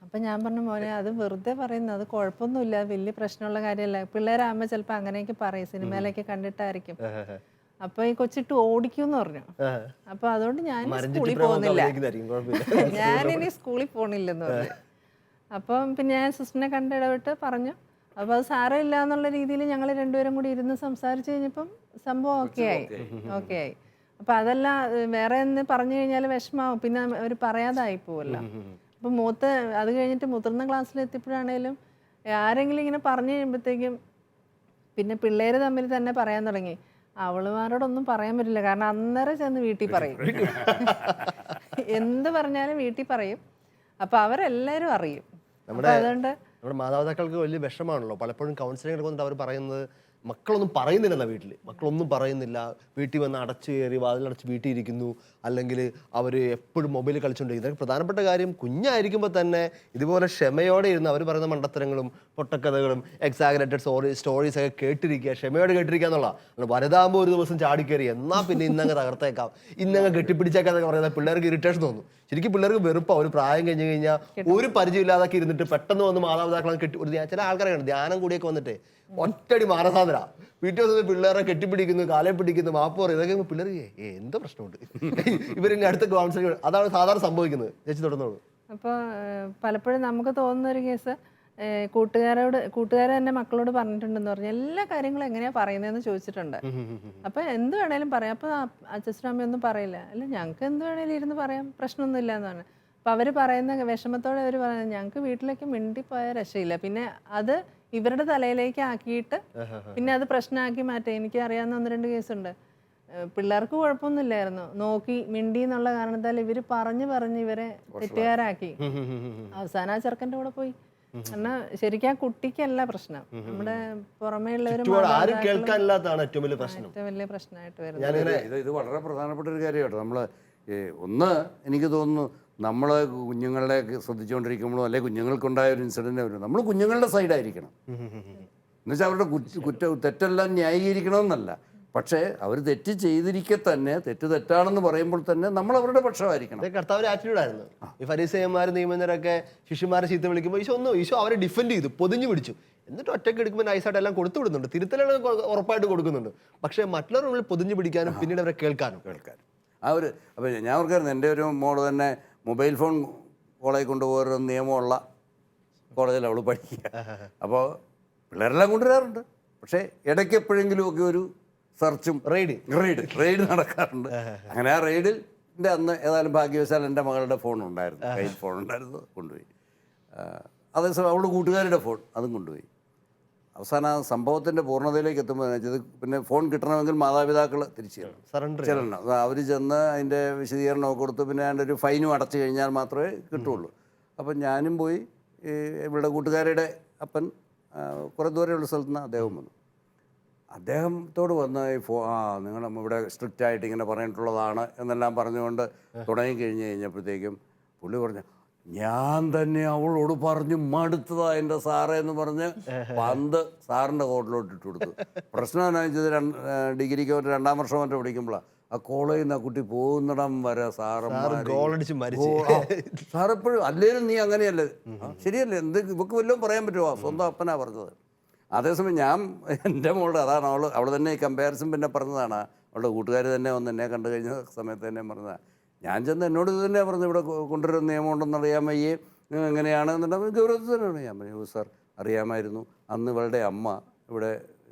S3: അപ്പം ഞാൻ പറഞ്ഞു മോനെ അത് വെറുതെ പറയുന്നത്, അത് കുഴപ്പമൊന്നുമില്ല, വലിയ പ്രശ്നമുള്ള കാര്യമല്ല, പിള്ളേരാകുമ്പോൾ ചിലപ്പോൾ അങ്ങനെയൊക്കെ പറയും, സിനിമയിലൊക്കെ കണ്ടിട്ടായിരിക്കും. അപ്പൊ ഈ കൊച്ചിട്ട് ഓടിക്കൂന്ന് പറഞ്ഞു. അപ്പൊ അതുകൊണ്ട് ഞാൻ സ്കൂളിൽ പോകുന്നില്ല, ഞാനിനി സ്കൂളിൽ പോണില്ലെന്ന് പറഞ്ഞു. അപ്പം പിന്നെ ഞാൻ സിസ്റ്ററിനെ കണ്ടിടവിട്ട് പറഞ്ഞു. അപ്പോൾ അത് സാരമില്ല എന്നുള്ള രീതിയിൽ ഞങ്ങൾ രണ്ടുപേരും കൂടി ഇരുന്ന് സംസാരിച്ച് കഴിഞ്ഞപ്പം സംഭവം ഓക്കെ ആയി. അപ്പം അതല്ല വേറെ എന്ന് പറഞ്ഞു കഴിഞ്ഞാൽ വിഷമാവും, പിന്നെ അവർ പറയാതായി പോവല്ലോ. അപ്പം അത് കഴിഞ്ഞിട്ട് മുതിർന്ന ക്ലാസ്സിലെത്തിയപ്പോഴാണേലും ആരെങ്കിലും ഇങ്ങനെ പറഞ്ഞു കഴിയുമ്പോഴത്തേക്കും പിന്നെ പിള്ളേർ തമ്മിൽ തന്നെ പറയാൻ തുടങ്ങി, അവളുമാരോടൊന്നും പറയാൻ പറ്റില്ല, കാരണം അന്നേരം ചെന്ന് വീട്ടിൽ പറയും, എന്ത് പറഞ്ഞാലും വീട്ടിൽ പറയും. അപ്പം അവരെല്ലാവരും അറിയും. അതുകൊണ്ട്
S1: നമ്മുടെ മാതാപിതാക്കൾക്ക് വലിയ വിഷമാണല്ലോ പലപ്പോഴും കൗൺസിലിംഗ് എടുക്കുന്നുണ്ട്. അവർ പറയുന്നത് മക്കളൊന്നും പറയുന്നില്ല, മക്കളൊന്നും പറയുന്നില്ല, വീട്ടിൽ വന്ന് അടച്ചു കയറി വാതിലടച്ച് വീട്ടിൽ ഇരിക്കുന്നു, അല്ലെങ്കിൽ അവർ എപ്പോഴും മൊബൈലിൽ കളിച്ചുകൊണ്ടിരിക്കും. ഇതൊക്കെ പ്രധാനപ്പെട്ട കാര്യം. കുഞ്ഞായിരിക്കുമ്പോൾ തന്നെ ഇതുപോലെ ക്ഷമയോടെ ഇരുന്ന് അവർ പറയുന്ന മണ്ടത്തരങ്ങളും പൊട്ടക്കഥകളും എക്സാഗറേറ്റഡ് സ്റ്റോറീസ് ഒക്കെ കേട്ടിരിക്കുക, ക്ഷമയോടെ കേട്ടിരിക്കുക എന്നുള്ള. വലുതാകുമ്പോൾ ഒരു ദിവസം ചാടിക്കയറി എന്നാൽ പിന്നെ ഇന്നങ്ങ് തകർത്തേക്കാം, ഇന്നങ്ങ് കെട്ടിപ്പിടിച്ചേക്കാം എന്നൊക്കെ പറയുന്നത് പിള്ളേർക്ക് ഇറിറ്റേഷൻ തോന്നും. ശരിക്കും പിള്ളേർക്ക് വെറുപ്പാണ്. ഒരു പ്രായം കഴിഞ്ഞ് കഴിഞ്ഞാൽ ഒരു പരിചയമില്ലാതൊക്കെ ഇരുന്നിട്ട് പെട്ടെന്ന് വന്ന് മാതാപിതാക്കളെ ചില ആൾക്കാരെ ധ്യാനം കൂടിയൊക്കെ വന്നിട്ട് ഒറ്റടി മാനസാന്തര വീട്ടിൽ വന്നത് പിള്ളേരെ കെട്ടിപ്പിടിക്കുന്നു, കാലെ പിടിക്കുന്നു, മാപ്പ് പറയും. ഇതൊക്കെ പിള്ളേർക്ക് എന്തോ പ്രശ്നമുണ്ട്, ഇവരിനി അടുത്ത കൗൺസിലിംഗ്. അതാണ് സാധാരണ സംഭവിക്കുന്നത്. ചേച്ചി തുടർന്നോളൂ.
S3: അപ്പോൾ പലപ്പോഴും നമുക്ക് തോന്നുന്ന ഒരു കേസ്, കൂട്ടുകാരെ തന്നെ മക്കളോട് പറഞ്ഞിട്ടുണ്ടെന്ന് പറഞ്ഞു എല്ലാ കാര്യങ്ങളും എങ്ങനെയാണ് പറയുന്നതെന്ന് ചോദിച്ചിട്ടുണ്ട്. അപ്പം എന്ത് വേണേലും പറയാം. അപ്പോൾ അച്ഛനും അമ്മയൊന്നും പറയില്ല, അല്ല ഞങ്ങൾക്ക് എന്ത് വേണേലും ഇരുന്ന് പറയാം, പ്രശ്നമൊന്നുമില്ല എന്ന് പറഞ്ഞു. അപ്പം അവർ പറയുന്ന വിഷമത്തോടെ അവർ പറയുന്നത് ഞങ്ങൾക്ക് വീട്ടിലേക്ക് മിണ്ടിപ്പോയ രക്ഷയില്ല, പിന്നെ അത് ഇവരുടെ തലയിലേക്ക് ആക്കിയിട്ട് പിന്നെ അത് പ്രശ്നമാക്കി മാറ്റാം. എനിക്ക് അറിയാവുന്ന 1-2 കേസുണ്ട്. പിള്ളേർക്ക് കുഴപ്പമൊന്നുമില്ലായിരുന്നു, നോക്കി മിണ്ടി എന്നുള്ള കാരണത്താൽ ഇവർ പറഞ്ഞ് ഇവരെ തെറ്റുകാരാക്കി. അവസാനം ആ ചെറുക്കൻ്റെ കൂടെ പോയി. കാരണം ശരിക്കും ആ കുട്ടിക്കല്ല പ്രശ്നം, നമ്മുടെ പുറമേ ഉള്ളവരും
S1: ഏറ്റവും
S3: വലിയ പ്രശ്നമായിട്ട് വരുന്നത്.
S4: ഇത് വളരെ പ്രധാനപ്പെട്ട ഒരു കാര്യമാണ്. നമ്മൾ ഒന്ന് എനിക്ക് തോന്നുന്നു നമ്മൾ കുഞ്ഞുങ്ങളെ ശ്രദ്ധിച്ചുകൊണ്ടിരിക്കുമ്പോഴും അല്ലെങ്കിൽ കുഞ്ഞുങ്ങൾക്കുണ്ടായ ഒരു ഇൻസിഡൻറ്റ് വരും, നമ്മൾ കുഞ്ഞുങ്ങളുടെ സൈഡായിരിക്കണം. എന്നുവെച്ചാൽ അവരുടെ തെറ്റെല്ലാം ന്യായീകരിക്കണമെന്നല്ല, പക്ഷേ അവർ തെറ്റ് ചെയ്തിരിക്കെ തന്നെ തെറ്റാണെന്ന് പറയുമ്പോൾ തന്നെ നമ്മൾ അവരുടെ പക്ഷമായിരിക്കണം.
S1: കർത്താവിന്റെ ആറ്റിറ്റ്യൂഡായിരുന്നു. ഈ ഫരീസയന്മാർ നിയമജ്ഞരൊക്കെ ശിഷ്യന്മാരെ ചീത്ത വിളിക്കുമ്പോൾ ഈശോ അവരെ ഡിഫെൻഡ് ചെയ്തു, പൊതിഞ്ഞു പിടിച്ചു. എന്നിട്ട് ഒറ്റയ്ക്ക് എടുക്കുമ്പോൾ നൈസായിട്ട് എല്ലാം കൊടുത്തു വിടുന്നുണ്ട്, തിരുത്തലുകൾ ഉറപ്പായിട്ട് കൊടുക്കുന്നുണ്ട്. പക്ഷേ മറ്റുള്ളവർ പൊതിഞ്ഞു പിടിക്കാനും പിന്നീട് അവരെ കേൾക്കാനും
S4: അപ്പോൾ ഞാൻ ഓർക്കായിരുന്നു എൻ്റെ ഒരു മോള് തന്നെ മൊബൈൽ ഫോൺ കോളേജിൽ കൊണ്ടുപോകുന്ന നിയമമുള്ള കോളേജിൽ അവൾ പഠിക്കുക. അപ്പോൾ പിള്ളേരെല്ലാം കൊണ്ടുവരാറുണ്ട്, പക്ഷേ ഇടയ്ക്ക് എപ്പോഴെങ്കിലുമൊക്കെ ഒരു സെർച്ചും റെയ്ഡ് നടക്കാറുണ്ട്. അങ്ങനെ ആ റെയ്ഡിൻ്റെ അന്ന് ഏതായാലും ഭാഗ്യവശാൽ എൻ്റെ മകളുടെ ഫോൺ ഉണ്ടായിരുന്നു, കയ്യിൽ ഫോൺ ഉണ്ടായിരുന്നു, കൊണ്ടുപോയി. അതേസമയം അവളുടെ കൂട്ടുകാരുടെ ഫോൺ അതും കൊണ്ടുപോയി. അവസാനം ആ സംഭവത്തിൻ്റെ പൂർണ്ണതയിലേക്ക് എത്തുമ്പോൾ ഇത് പിന്നെ ഫോൺ കിട്ടണമെങ്കിൽ മാതാപിതാക്കൾ തിരിച്ചു ചെല്ലണം. അവർ ചെന്ന് അതിൻ്റെ വിശദീകരണമൊക്കെ കൊടുത്ത് പിന്നെ അതിൻ്റെ ഒരു ഫൈനും അടച്ചു കഴിഞ്ഞാൽ മാത്രമേ കിട്ടുള്ളൂ. അപ്പം ഞാനും പോയി. ഇവളുടെ കൂട്ടുകാരുടെ അപ്പൻ കുറേ ദൂരെയുള്ള സ്ഥലത്ത് നിന്ന് അദ്ദേഹം വന്നു. അദ്ദേഹത്തോട് വന്ന് നിങ്ങൾ ഇവിടെ സ്ട്രിക്റ്റ് ആയിട്ട് ഇങ്ങനെ പറഞ്ഞിട്ടുള്ളതാണ് എന്നെല്ലാം പറഞ്ഞുകൊണ്ട് കഴിഞ്ഞപ്പോഴത്തേക്കും പുള്ളി പറഞ്ഞു, ഞാൻ തന്നെ അവളോട് പറഞ്ഞു മടുത്തതാ എൻ്റെ സാറേ എന്ന് പറഞ്ഞ് പന്ത് സാറിൻ്റെ കോട്ടിലോട്ട് ഇട്ട് കൊടുത്തു. പ്രശ്നം എന്നാന്ന് വെച്ചാൽ ഡിഗ്രിക്ക് ഒരു 2ാം വർഷം മറ്റോ പഠിക്കുമ്പോഴാണ് ആ കോളേജിൽ നിന്ന് ആ കുട്ടി പോകുന്നിടം വരെ സാറെപ്പോഴും അല്ലേലും നീ അങ്ങനെയല്ലേ, ശരിയല്ലേ, ഇവക്ക് വല്ലതും പറയാൻ പറ്റുമോ, സ്വന്തം അപ്പനാ പറഞ്ഞത്. അതേസമയം ഞാൻ എൻ്റെ മോളുടെ അതാണ് അവൾ തന്നെ ഈ കമ്പാരിസൺ പിന്നെ പറഞ്ഞതാണ്. അവളുടെ കൂട്ടുകാർ തന്നെ വന്ന് എന്നെ കണ്ടു കഴിഞ്ഞ സമയത്ത് തന്നെ പറഞ്ഞതാണ്. ഞാൻ ചെന്ന് എന്നോട് ഇത് തന്നെയാണ് പറഞ്ഞത്, ഇവിടെ കൊണ്ടുവരുന്ന നിയമം ഉണ്ടെന്ന് അറിയാൻ വയ്യേ, എങ്ങനെയാണ് എന്നുണ്ടെങ്കിൽ ഗൗരവത്തിൽ തന്നെയാണ്. ഞാൻ പറഞ്ഞു, സാർ അറിയാമായിരുന്നു, അന്ന് ഇവളുടെ അമ്മ ഇവിടെ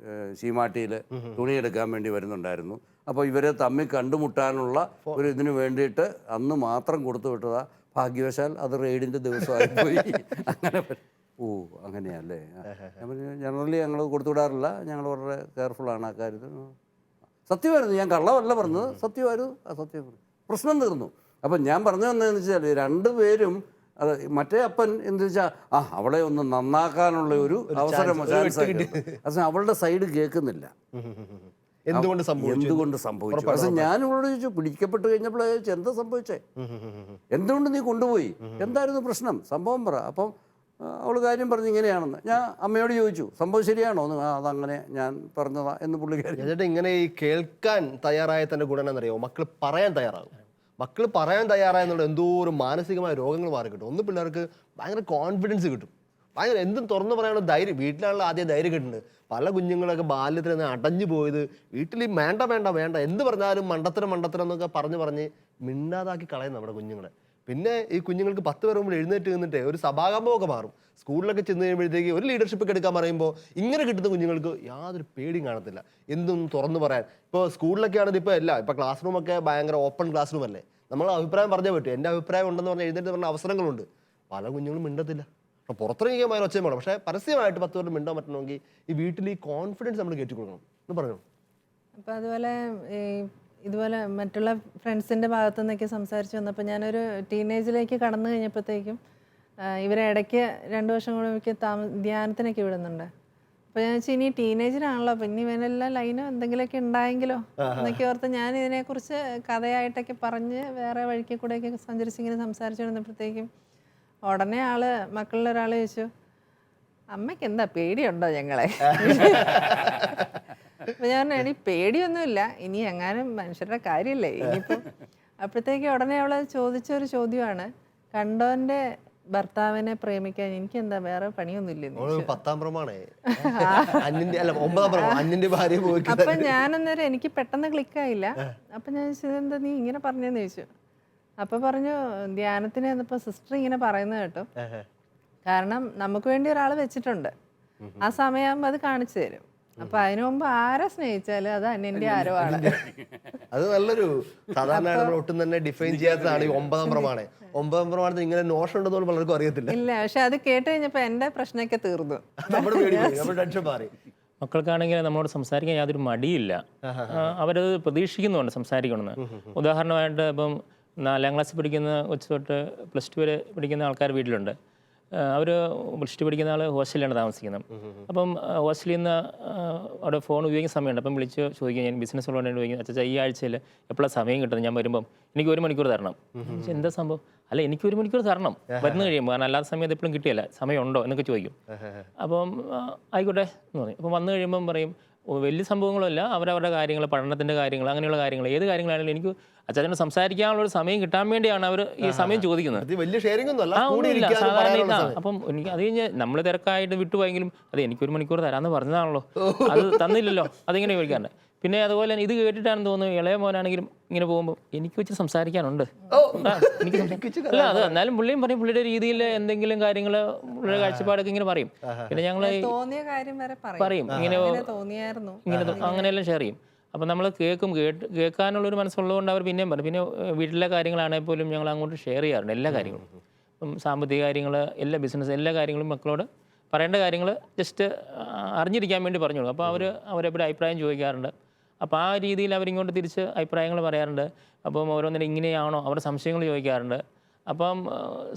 S4: ശീമാട്ടിയിൽ തുണിയെടുക്കാൻ വേണ്ടി വരുന്നുണ്ടായിരുന്നു. അപ്പോൾ ഇവരെ തമ്മിൽ കണ്ടുമുട്ടാനുള്ള ഒരു ഇതിന് വേണ്ടിയിട്ട് അന്ന് മാത്രം കൊടുത്തു വിട്ടതാ. ഭാഗ്യവശാൽ അത് റെയ്ഡിൻ്റെ ദിവസമായിപ്പോയി. അങ്ങനെ അങ്ങനെയല്ലേ. ഞാൻ പറഞ്ഞു, ജനറലി ഞങ്ങൾ കൊടുത്തു വിടാറില്ല, ഞങ്ങൾ വളരെ കെയർഫുള്ളാണ് ആ കാര്യത്തിൽ. സത്യമായിരുന്നു, ഞാൻ കള്ളമല്ല പറഞ്ഞത്, സത്യമായിരുന്നു. സത്യം പ്രശ്നം തീർന്നു. അപ്പം ഞാൻ പറഞ്ഞു വന്നതെന്ന് വെച്ചാൽ 2 പേരും അത് മറ്റേ അപ്പൻ എന്ത് വെച്ചാൽ അവളെ ഒന്ന് നന്നാക്കാനുള്ള ഒരു അവസരം ചാൻസ് അവളുടെ സൈഡ് കേൾക്കുന്നില്ല. എന്തുകൊണ്ട് സംഭവിച്ചു? പക്ഷെ ഞാൻ ഇവളോട് ചോദിച്ചു, പിടിക്കപ്പെട്ട് കഴിഞ്ഞപ്പോൾ എന്താ സംഭവിച്ചേ, എന്തുകൊണ്ട് നീ കൊണ്ടുപോയി, എന്തായിരുന്നു പ്രശ്നം, സംഭവം പറ. അപ്പം അവൾ കാര്യം പറഞ്ഞു ഇങ്ങനെയാണെന്ന്. ഞാൻ അമ്മയോട് ചോദിച്ചു, സംഭവം ശരിയാണോ എന്ന്. അതങ്ങനെ ഞാൻ പറഞ്ഞതാ എന്ന് പുള്ളിക്കാരി.
S1: എന്നിട്ട് ഇങ്ങനെ ഈ കേൾക്കാൻ തയ്യാറായ തന്നെ ഗുണം എന്നറിയോ, മക്കൾ പറയാൻ തയ്യാറാകും. മക്കൾ പറയാൻ തയ്യാറായെന്നുള്ള എന്തോ ഒരു മാനസികമായ രോഗങ്ങൾ മാറി കിട്ടും. ഒന്ന് പിള്ളേർക്ക് ഭയങ്കര കോൺഫിഡൻസ് കിട്ടും, ഭയങ്കര എന്തും തുറന്നു പറയാനുള്ള ധൈര്യം. വീട്ടിലാണല്ലോ ആദ്യം ധൈര്യം കിട്ടുന്നുണ്ട്. പല കുഞ്ഞുങ്ങളൊക്കെ ബാല്യത്തിൽ നിന്ന് അടഞ്ഞു പോയത് വീട്ടിൽ വേണ്ട വേണ്ട വേണ്ട എന്ത് പറഞ്ഞാലും മണ്ടത്തരം എന്നൊക്കെ പറഞ്ഞ് മിണ്ടാതാക്കി കളയും നമ്മുടെ കുഞ്ഞുങ്ങളെ. പിന്നെ ഈ കുഞ്ഞുങ്ങൾക്ക് 10 പേർ മുമ്പ് എഴുന്നേറ്റ് നിന്നിട്ട് ഒരു സഭാകമ്പമൊക്കെ മാറും. സ്കൂളിലൊക്കെ ചെന്ന് കഴിയുമ്പോഴത്തേക്ക് ഒരു ലീഡർഷിപ്പ് എടുക്കാൻ പറയുമ്പോൾ ഇങ്ങനെ കിട്ടുന്ന കുഞ്ഞുങ്ങൾക്ക് യാതൊരു പേടിയും കാണത്തില്ല, എന്തും തുറന്നു പറയാൻ. ഇപ്പോൾ സ്കൂളിലൊക്കെ ആണെങ്കിൽ ഇപ്പോൾ ക്ലാസ് റൂമൊക്കെ ഭയങ്കര ഓപ്പൺ ക്ലാസ് റൂം അല്ലേ, നമ്മൾ അഭിപ്രായം പറഞ്ഞേ പറ്റും. എൻ്റെ അഭിപ്രായം ഉണ്ടെന്ന് പറഞ്ഞാൽ എഴുന്നേറ്റ് പറഞ്ഞ അവസരങ്ങളുണ്ട്. പല കുഞ്ഞുങ്ങളും മിണ്ടത്തില്ല. അപ്പോൾ പുറത്തിറങ്ങിക്കാൻ ഭയങ്കര ഒച്ചയും വേണം. പക്ഷേ പരസ്യമായിട്ട് 10 പേർ മിണ്ടാൻ പറ്റണമെങ്കിൽ ഈ വീട്ടിൽ ഈ കോൺഫിഡൻസ് നമ്മൾ കയറ്റി കൊടുക്കണം എന്ന് പറഞ്ഞു.
S3: അപ്പോൾ അതുപോലെ ഇതുപോലെ മറ്റുള്ള ഫ്രണ്ട്സിൻ്റെ ഭാഗത്തു നിന്നൊക്കെ സംസാരിച്ച് വന്നപ്പോൾ ഞാനൊരു ടീനേജിലേക്ക് കടന്നു കഴിഞ്ഞപ്പോഴത്തേക്കും ഇവരെ ഇടയ്ക്ക് 2 വർഷം കൂടെ ധ്യാനത്തിനൊക്കെ വിടുന്നുണ്ട്. അപ്പോൾ ഞാൻ വെച്ചാൽ ഇനി ടീനേജിനാണല്ലോ, പിന്നെ ഇവനെല്ലാം ലൈനോ എന്തെങ്കിലുമൊക്കെ ഉണ്ടായെങ്കിലോ എന്നൊക്കെ ഓർത്ത് ഞാൻ ഇതിനെക്കുറിച്ച് കഥയായിട്ടൊക്കെ പറഞ്ഞ് വേറെ വഴിക്ക് കൂടെയൊക്കെ സഞ്ചരിച്ച് ഇങ്ങനെ സംസാരിച്ചു വന്നപ്പോഴത്തേക്കും ഉടനെ മക്കളിൽ ഒരാൾ ചോദിച്ചു, അമ്മയ്ക്ക് എന്താ പേടിയുണ്ടോ ഞങ്ങളെ? അപ്പം ഞാൻ എനി പേടിയൊന്നുമില്ല, ഇനി എങ്ങാനും മനുഷ്യരുടെ കാര്യമല്ലേ ഇനിയിപ്പം. അപ്പോഴത്തേക്ക് ഉടനെ അവൾ ചോദിച്ചൊരു ചോദ്യമാണ്, കണ്ടോൻ്റെ ഭർത്താവിനെ പ്രേമിക്കാൻ എനിക്ക് എന്താ വേറെ പണിയൊന്നുമില്ല. അപ്പൊ ഞാനന്നേരം എനിക്ക് പെട്ടെന്ന് ക്ലിക്കായില്ല. അപ്പൊ ഞാൻ എന്താ നീ ഇങ്ങനെ പറഞ്ഞെന്ന് ചോദിച്ചു. അപ്പൊ പറഞ്ഞു, ധ്യാനത്തിന് വന്നപ്പോ സിസ്റ്റർ ഇങ്ങനെ പറയുന്നത് കേട്ടോ, കാരണം നമുക്ക് വേണ്ടി ഒരാൾ വെച്ചിട്ടുണ്ട്, ആ സമയമാകുമ്പോ അത് കാണിച്ചു തരും. അപ്പൊ അതിനു മുമ്പ് ആരെ സ്നേഹിച്ചാലും അത് അന്യന്റെ ആരോ ആണ്.
S1: അത് നല്ലൊരു സാധാരണ നമ്മൾ ഒട്ടും തന്നെ ഡിഫൈൻ ചെയ്യാത്തതാണ് ഈ 9ാം പ്രമാണം. 9ാം പ്രമാണത്തിൽ ഇങ്ങനെ നോഷൻ ഉണ്ടെന്ന് പലർക്കും അറിയത്തില്ല.
S3: ഇല്ല, പക്ഷെ അത് കേട്ട് കഴിഞ്ഞപ്പോ എന്റെ പ്രശ്നമൊക്കെ തീർന്നു.
S2: മക്കൾക്കാണെങ്കിൽ നമ്മളോട് സംസാരിക്കാൻ യാതൊരു മടിയില്ല. അവരത് പ്രതീക്ഷിക്കുന്നുണ്ട് സംസാരിക്കണമെന്ന്. ഉദാഹരണമായിട്ട് ഇപ്പം 4ാം ക്ലാസ്സിൽ പഠിക്കുന്ന കൊച്ചു തൊട്ട് +2 വരെ പഠിക്കുന്ന ആൾക്കാർ വീട്ടിലുണ്ട്. അവർ +2 പഠിക്കുന്ന ആൾ ഹോസ്റ്റലിലാണ് താമസിക്കുന്നത്. അപ്പം ഹോസ്റ്റലിൽ നിന്ന് അവിടെ ഫോൺ ഉപയോഗിക്കുന്ന സമയമുണ്ട്. അപ്പം വിളിച്ച് ചോദിക്കുക, ഞാൻ ബിസിനസ് ഉള്ളതുകൊണ്ട് ചോദിക്കും, അച്ഛാ ഈ ആഴ്ചയിൽ എപ്പോഴാണ് സമയം കിട്ടുന്നത്, ഞാൻ വരുമ്പം എനിക്ക് 1 മണിക്കൂർ തരണം. എന്താ സംഭവം? അല്ല, എനിക്ക് 1 മണിക്കൂർ തരണം വരുന്ന കഴിയുമ്പോൾ, കാരണം അല്ലാത്ത സമയത്ത് എപ്പോഴും കിട്ടിയല്ല, സമയമുണ്ടോ എന്നൊക്കെ ചോദിക്കും. അപ്പം ആയിക്കോട്ടെ എന്ന് പറയും. അപ്പം വന്നു കഴിയുമ്പം പറയും, വലിയ സംഭവങ്ങളല്ല, അവരവരുടെ കാര്യങ്ങൾ, പഠനത്തിൻ്റെ കാര്യങ്ങൾ, അങ്ങനെയുള്ള കാര്യങ്ങൾ, ഏത് കാര്യങ്ങളാണെങ്കിലും എനിക്ക് അച്ചാച്ചന് സംസാരിക്കാനുള്ള ഒരു സമയം കിട്ടാൻ വേണ്ടിയാണ് അവർ ഈ സമയം ചോദിക്കുന്നത്.
S1: ഇത് വലിയ ഷെയറിംഗ് ഒന്നും അല്ല, കൂടി
S2: ഒന്നുമില്ല,
S1: ഇരിക്കാനും
S2: സാധാരണ
S1: പറയാനുള്ള
S2: ഇതാ.
S1: സമയം.
S2: അപ്പം എനിക്ക് അത് കഴിഞ്ഞ് നമ്മൾ തിരക്കായിട്ട് വിട്ടുപോയെങ്കിലും അത് എനിക്കൊരു മണിക്കൂർ തരാമെന്ന് പറഞ്ഞതാണല്ലോ, അത് തന്നില്ലല്ലോ, അതിങ്ങനെ ചോദിക്കാറുണ്ട്. പിന്നെ അതുപോലെ തന്നെ ഇത് കേട്ടിട്ടാണെന്ന് തോന്നുന്നു ഇളയ മോനാണെങ്കിലും ഇങ്ങനെ പോകുമ്പോൾ എനിക്ക് വെച്ച് സംസാരിക്കാനുണ്ട്. അല്ല അത് എന്നാലും പുള്ളിയും പറയും, പുള്ളിയുടെ രീതിയിൽ എന്തെങ്കിലും കാര്യങ്ങൾ പുള്ളിയുടെ കാഴ്ചപ്പാടൊക്കെ ഇങ്ങനെ പറയും. പിന്നെ ഞങ്ങൾ
S3: തോന്നിയ കാര്യം വരെ
S2: പറയും ഇങ്ങനെ
S3: തോന്നിയായിരുന്നു,
S2: ഇങ്ങനെ അങ്ങനെയെല്ലാം ഷെയർ ചെയ്യും. അപ്പം നമ്മൾ കേൾക്കാനുള്ളൊരു മനസ്സുള്ളതുകൊണ്ട് അവർ പിന്നെയും പറയും. പിന്നെ വീട്ടിലെ കാര്യങ്ങളാണെങ്കിൽ പോലും ഞങ്ങൾ അങ്ങോട്ട് ഷെയർ ചെയ്യാറുണ്ട് എല്ലാ കാര്യങ്ങളും. ഇപ്പം സാമ്പത്തിക കാര്യങ്ങൾ, എല്ലാ ബിസിനസ്, എല്ലാ കാര്യങ്ങളും മക്കളോട് പറയേണ്ട കാര്യങ്ങൾ ജസ്റ്റ് അറിഞ്ഞിരിക്കാൻ വേണ്ടി പറഞ്ഞു കൊടുക്കും. അപ്പോൾ അവരെപ്പോഴും അഭിപ്രായം ചോദിക്കാറുണ്ട്. അപ്പോൾ ആ രീതിയിൽ അവരിങ്ങോട്ട് തിരിച്ച് അഭിപ്രായങ്ങൾ പറയാറുണ്ട്. അപ്പം ഓരോന്നിനും ഇങ്ങനെയാണോ അവരുടെ സംശയങ്ങൾ ചോദിക്കാറുണ്ട്. അപ്പം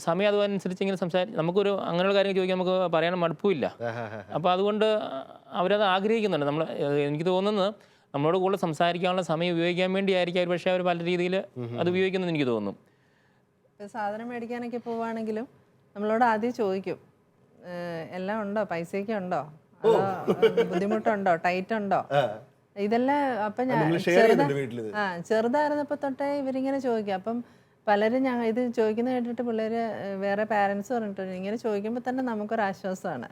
S2: സമയം അതനുസരിച്ച് ഇങ്ങനെ നമുക്കൊരു അങ്ങനെയുള്ള കാര്യങ്ങൾ ചോദിക്കാൻ നമുക്ക് പറയാൻ മടുപ്പില്ല. അപ്പോൾ അതുകൊണ്ട് അവരത് ആഗ്രഹിക്കുന്നുണ്ട്. എനിക്ക് തോന്നുന്നത് നമ്മളോട് കൂടുതൽ സംസാരിക്കാനുള്ള സമയം ഉപയോഗിക്കാൻ വേണ്ടിയായിരിക്കും അവർ, പക്ഷേ അവർ പല രീതിയിൽ അത് ഉപയോഗിക്കുന്നെന്ന് എനിക്ക് തോന്നുന്നു.
S3: സാധനം മേടിക്കാനൊക്കെ പോവുകയാണെങ്കിലും നമ്മളോട് ആദ്യം ചോദിക്കും, എല്ലാം ഉണ്ടോ, പൈസയൊക്കെ ഉണ്ടോ, അതോ ബുദ്ധിമുട്ടുണ്ടോ, ടൈറ്റ് ഉണ്ടോ, ഇതെല്ലാം. അപ്പം ഞാൻ ചെറുതായിരുന്നപ്പോൾ തൊട്ടേ ഇവരിങ്ങനെ ചോദിക്കും. അപ്പം പലരും ഇത് ചോദിക്കുന്നത് കേട്ടിട്ട് പിള്ളേര് വേറെ പാരൻസ് പറഞ്ഞിട്ടുണ്ട്, ഇങ്ങനെ ചോദിക്കുമ്പോൾ തന്നെ നമുക്കൊരാശ്വാസമാണ്.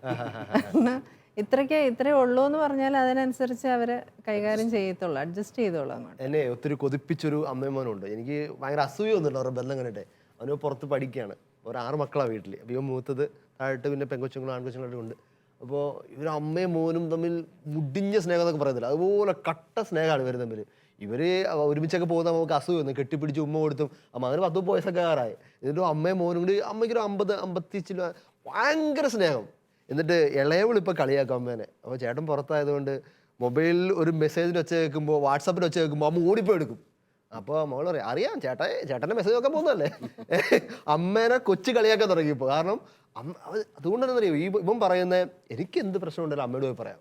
S3: കാരണം ഇത്രേ ഉള്ളൂ എന്ന് പറഞ്ഞാൽ അതിനനുസരിച്ച് അവര് കൈകാര്യം ചെയ്യത്തുള്ളൂ, അഡ്ജസ്റ്റ് ചെയ്തോളൂ അങ്ങോട്ട്.
S1: എന്നെ ഒത്തിരി കൊതിപ്പിച്ചൊരു അമ്മയോനുണ്ട്. എനിക്ക് ഭയങ്കര അസൂയ ഒന്നുമില്ല അവരുടെ ബന്ധം കണ്ടിട്ട്. അവന് പുറത്ത് പഠിക്കുകയാണ്, ഒരു 6 മക്കളാണ് വീട്ടിൽ. അപ്പോൾ ഇവൻ മൂത്തത് താഴോട്ട്, പിന്നെ പെങ്കൊച്ചുങ്ങളും ആൺകൊച്ചുങ്ങളൊക്കെ ഉണ്ട്. അപ്പോൾ ഇവർ അമ്മയും മോനും തമ്മിൽ മുടിഞ്ഞ സ്നേഹം എന്നൊക്കെ പറയുന്നില്ല, അതുപോലെ കട്ട സ്നേഹമാണ് ഇവർ തമ്മിൽ. ഇവർ ഒരുമിച്ചൊക്കെ പോകുന്ന നമുക്ക് അസൂയ വന്നു, കെട്ടിപ്പിടിച്ച് ഉമ്മ കൊടുത്തും. അങ്ങനെ 10 വയസ്സൊക്കെ ആറായി. എന്നിട്ട് അമ്മയും മോനും കൂടി, അമ്മയ്ക്കൊരു 50-55 ഭയങ്കര സ്നേഹം. എന്നിട്ട് ഇളയവളിപ്പോൾ കളിയാക്കും അമ്മേനെ. അപ്പോൾ ചേട്ടൻ പുറത്തായതുകൊണ്ട് മൊബൈലിൽ ഒരു മെസ്സേജിന് വെച്ച് കേൾക്കുമ്പോൾ, വാട്സാപ്പിൽ വെച്ച് കേൾക്കുമ്പോൾ അമ്മ ഓടിപ്പോയി എടുക്കും. അപ്പോൾ മകൾ പറയും, അറിയാം ചേട്ടൻ്റെ മെസ്സേജ് നോക്കാൻ പോകുന്നതല്ലേ. അമ്മേനെ കൊച്ചു കളിയാക്കാൻ തുടങ്ങിയപ്പോൾ. കാരണം അതുകൊണ്ട് തന്നെ അറിയാം, ഇവൻ പറയുന്നത് എനിക്ക് എന്ത് പ്രശ്നം ഉണ്ടെങ്കിലും അമ്മയോട് പോയി പറയാം,